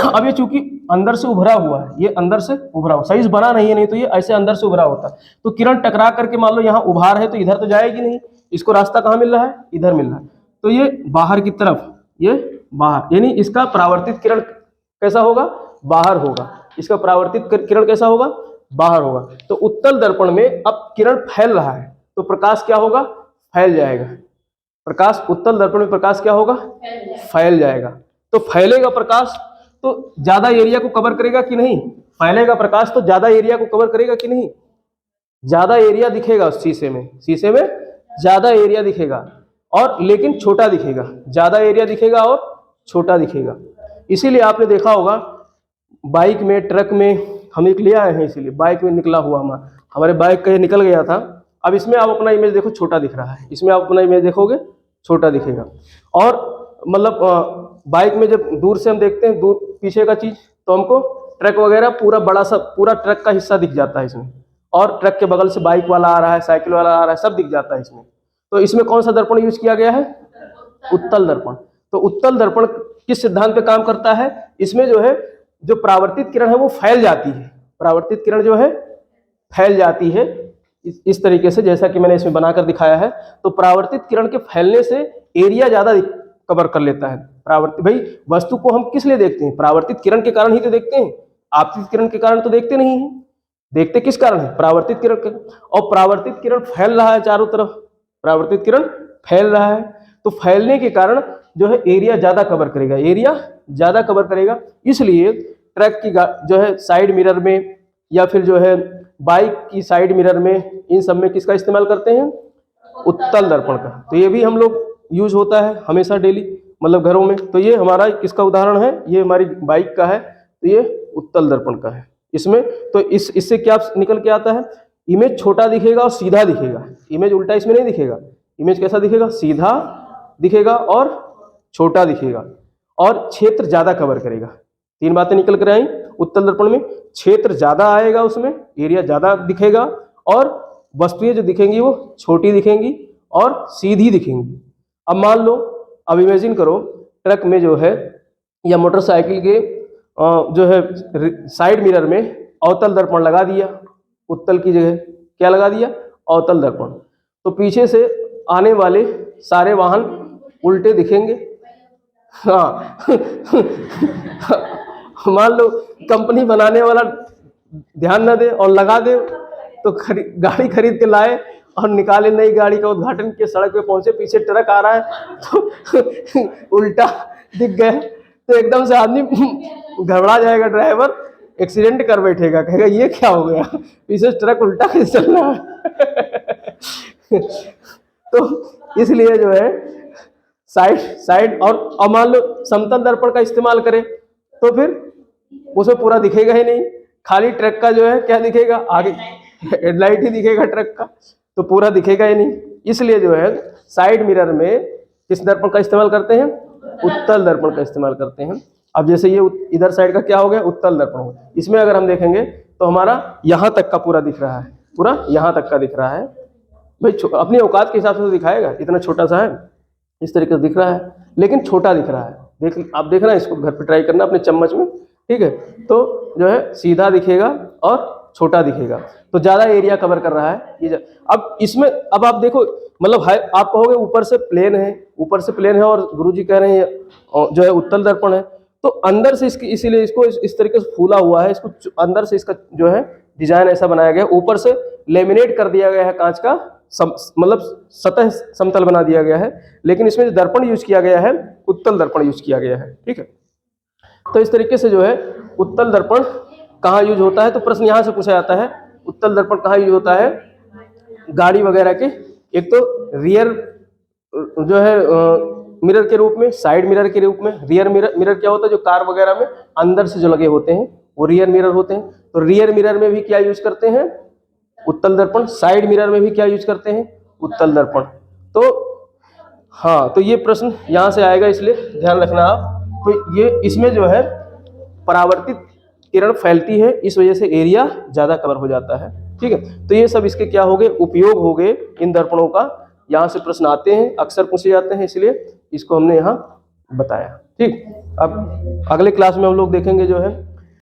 अब ये चूंकि अंदर से उभरा हुआ है, ये अंदर से उभरा हुआ, सही से बना नहीं है, नहीं तो ये ऐसे अंदर से उभरा होता है। तो किरण टकरा करके मान लो यहाँ उभार है तो इधर तो जाएगी नहीं, इसको रास्ता कहाँ मिल रहा है? इधर मिल रहा है। तो ये बाहर की तरफ, ये बाहर, यानी इसका परावर्तित किरण कैसा होगा? बाहर होगा। इसका परावर्तित किरण कैसा होगा? बाहर होगा। तो उत्तल दर्पण में अब किरण फैल रहा है तो प्रकाश क्या होगा? फैल जाएगा। प्रकाश, उत्तल दर्पण में प्रकाश क्या होगा? फैल जाएगा। तो फैलेगा प्रकाश तो ज्यादा एरिया को कवर करेगा कि नहीं? फैलेगा प्रकाश तो ज्यादा एरिया को कवर करेगा कि नहीं? ज्यादा एरिया दिखेगा उस शीशे में, शीशे में ज्यादा एरिया दिखेगा, और लेकिन छोटा दिखेगा। ज्यादा एरिया दिखेगा और छोटा दिखेगा। इसीलिए आपने देखा होगा बाइक में, ट्रक में हम एक ले आए हैं, इसीलिए बाइक में निकला हुआ हमारे बाइक का ये निकल गया था। अब इसमें आप अपना इमेज देखो, छोटा दिख रहा है, इसमें आप अपना इमेज देखोगे छोटा दिखेगा। और मतलब बाइक में जब दूर से हम देखते हैं, दूर पीछे का चीज, तो हमको ट्रक वगैरह पूरा बड़ा सा, पूरा ट्रक का हिस्सा दिख जाता है इसमें, और ट्रक के बगल से बाइक वाला आ रहा है, साइकिल वाला आ रहा है, सब दिख जाता है इसमें। तो इसमें कौन सा दर्पण यूज किया गया है? उत्तल दर्पण। तो उत्तल दर्पण किस सिद्धांत पे काम करता है? इसमें जो है जो परावर्तित किरण है वो फैल जाती है, परावर्तित किरण जो है फैल जाती है इस तरीके से, जैसा कि मैंने इसमें बनाकर दिखाया है। तो परावर्तित किरण के फैलने से एरिया ज्यादा कवर कर लेता है। परावर्तित, भाई वस्तु को हम किस लिए देखते हैं? परावर्तित किरण के कारण ही तो देखते हैं, आपतित किरण के कारण तो देखते नहीं है। देखते किस कारण है? परावर्तित किरण के। और परावर्तित किरण फैल रहा है चारों तरफ, परावर्तित किरण फैल रहा है, तो फैलने के कारण जो है एरिया ज्यादा कवर करेगा, एरिया ज्यादा कवर करेगा। इसलिए ट्रक की जो है साइड मिरर में, या फिर जो है बाइक की साइड मिरर में, इन सब में किसका इस्तेमाल करते हैं? उत्तल दर्पण का। तो ये भी हम लोग यूज होता है हमेशा डेली, मतलब घरों में। तो ये हमारा किसका उदाहरण है? ये हमारी बाइक का है, तो ये उत्तल दर्पण का है। इसमें तो इससे क्या निकल के आता है? इमेज छोटा दिखेगा और सीधा दिखेगा। इमेज उल्टा इसमें नहीं दिखेगा, इमेज कैसा दिखेगा? सीधा दिखेगा और छोटा दिखेगा, और क्षेत्र ज्यादा कवर करेगा। तीन बातें निकल कर आई उत्तल दर्पण में। क्षेत्र ज्यादा आएगा, उसमें एरिया ज्यादा दिखेगा, और वस्तुएं जो दिखेंगी वो छोटी दिखेंगी और सीधी दिखेंगी। अब मान लो, अब इमेजिन करो ट्रक में जो है या मोटरसाइकिल के जो है साइड मिरर में अवतल दर्पण लगा दिया, उत्तल की जगह क्या लगा दिया? अवतल दर्पण। तो पीछे से आने वाले सारे वाहन उल्टे दिखेंगे। हाँ मान लो कंपनी बनाने वाला ध्यान न दे और लगा दे, तो गाड़ी खरीद के लाए और निकाले नई गाड़ी का उद्घाटन के, सड़क पे पहुंचे, पीछे ट्रक आ रहा है तो उल्टा दिख गया, तो एकदम से आदमी घबरा जाएगा, ड्राइवर एक्सीडेंट कर बैठेगा, कहेगा ये क्या हो गया, पीछे ट्रक उल्टा कैसे चल रहा है। तो इसलिए जो है साइड और मान लो समतल दर्पण का इस्तेमाल करें तो फिर उसे पूरा दिखेगा ही नहीं, खाली ट्रक का जो है क्या दिखेगा, आगे हेडलाइट ही दिखेगा ट्रक का, तो पूरा दिखेगा ही नहीं। इसलिए जो है साइड मिरर में किस दर्पण का इस्तेमाल करते हैं, उत्तल दर्पण का इस्तेमाल करते हैं। अब जैसे ये इधर साइड का क्या हो गया, उत्तल दर्पण हो गया। इसमें अगर हम देखेंगे तो हमारा यहाँ तक का पूरा दिख रहा है, पूरा यहाँ तक का दिख रहा है। भाई अपनी औकात के हिसाब से तो दिखाएगा, इतना छोटा सा है, इस तरीके से दिख रहा है, लेकिन छोटा दिख रहा है। देख आप देखना, इसको घर पे ट्राई करना अपने चम्मच में, ठीक है। तो जो है सीधा दिखेगा और छोटा दिखेगा, तो ज्यादा एरिया कवर कर रहा है ये। अब इसमें अब आप देखो, मतलब है, आप कहोगे ऊपर से प्लेन है, ऊपर से प्लेन है और गुरुजी कह रहे हैं जो है उत्तल दर्पण है, तो अंदर से इसकी इसीलिए इसको इस तरीके से फूला हुआ है, इसको अंदर से इसका जो है डिजाइन ऐसा बनाया गया, ऊपर से लेमिनेट कर दिया गया है कांच का, मतलब सतह समतल बना दिया गया है, लेकिन इसमें जो दर्पण यूज किया गया है उत्तल दर्पण यूज किया गया है, ठीक है। तो इस तरीके से जो है उत्तल दर्पण कहाँ यूज होता है, तो प्रश्न यहाँ से पूछा जाता है उत्तल दर्पण कहाँ यूज होता है, गाड़ी वगैरह के, एक तो रियर जो है मिरर के रूप में, साइड मिरर के रूप में। रियर मिरर क्या होता है, जो कार वगैरह में अंदर से जो लगे होते हैं वो रियर मिरर होते हैं। तो रियर मिरर में भी क्या यूज करते हैं, उत्तल दर्पण। साइड मिरर में भी क्या यूज करते हैं, उत्तल दर्पण। तो हाँ, तो ये प्रश्न यहाँ से आएगा, इसलिए ध्यान रखना आप। तो ये इसमें जो है परावर्तित किरण फैलती है, इस वजह से एरिया ज्यादा कवर हो जाता है, ठीक है। तो ये सब इसके क्या हो गए, उपयोग हो गए इन दर्पणों का। यहाँ से प्रश्न आते हैं, अक्सर पूछे जाते हैं, इसलिए इसको हमने यहाँ बताया, ठीक। अब अगले क्लास में हम लोग देखेंगे जो है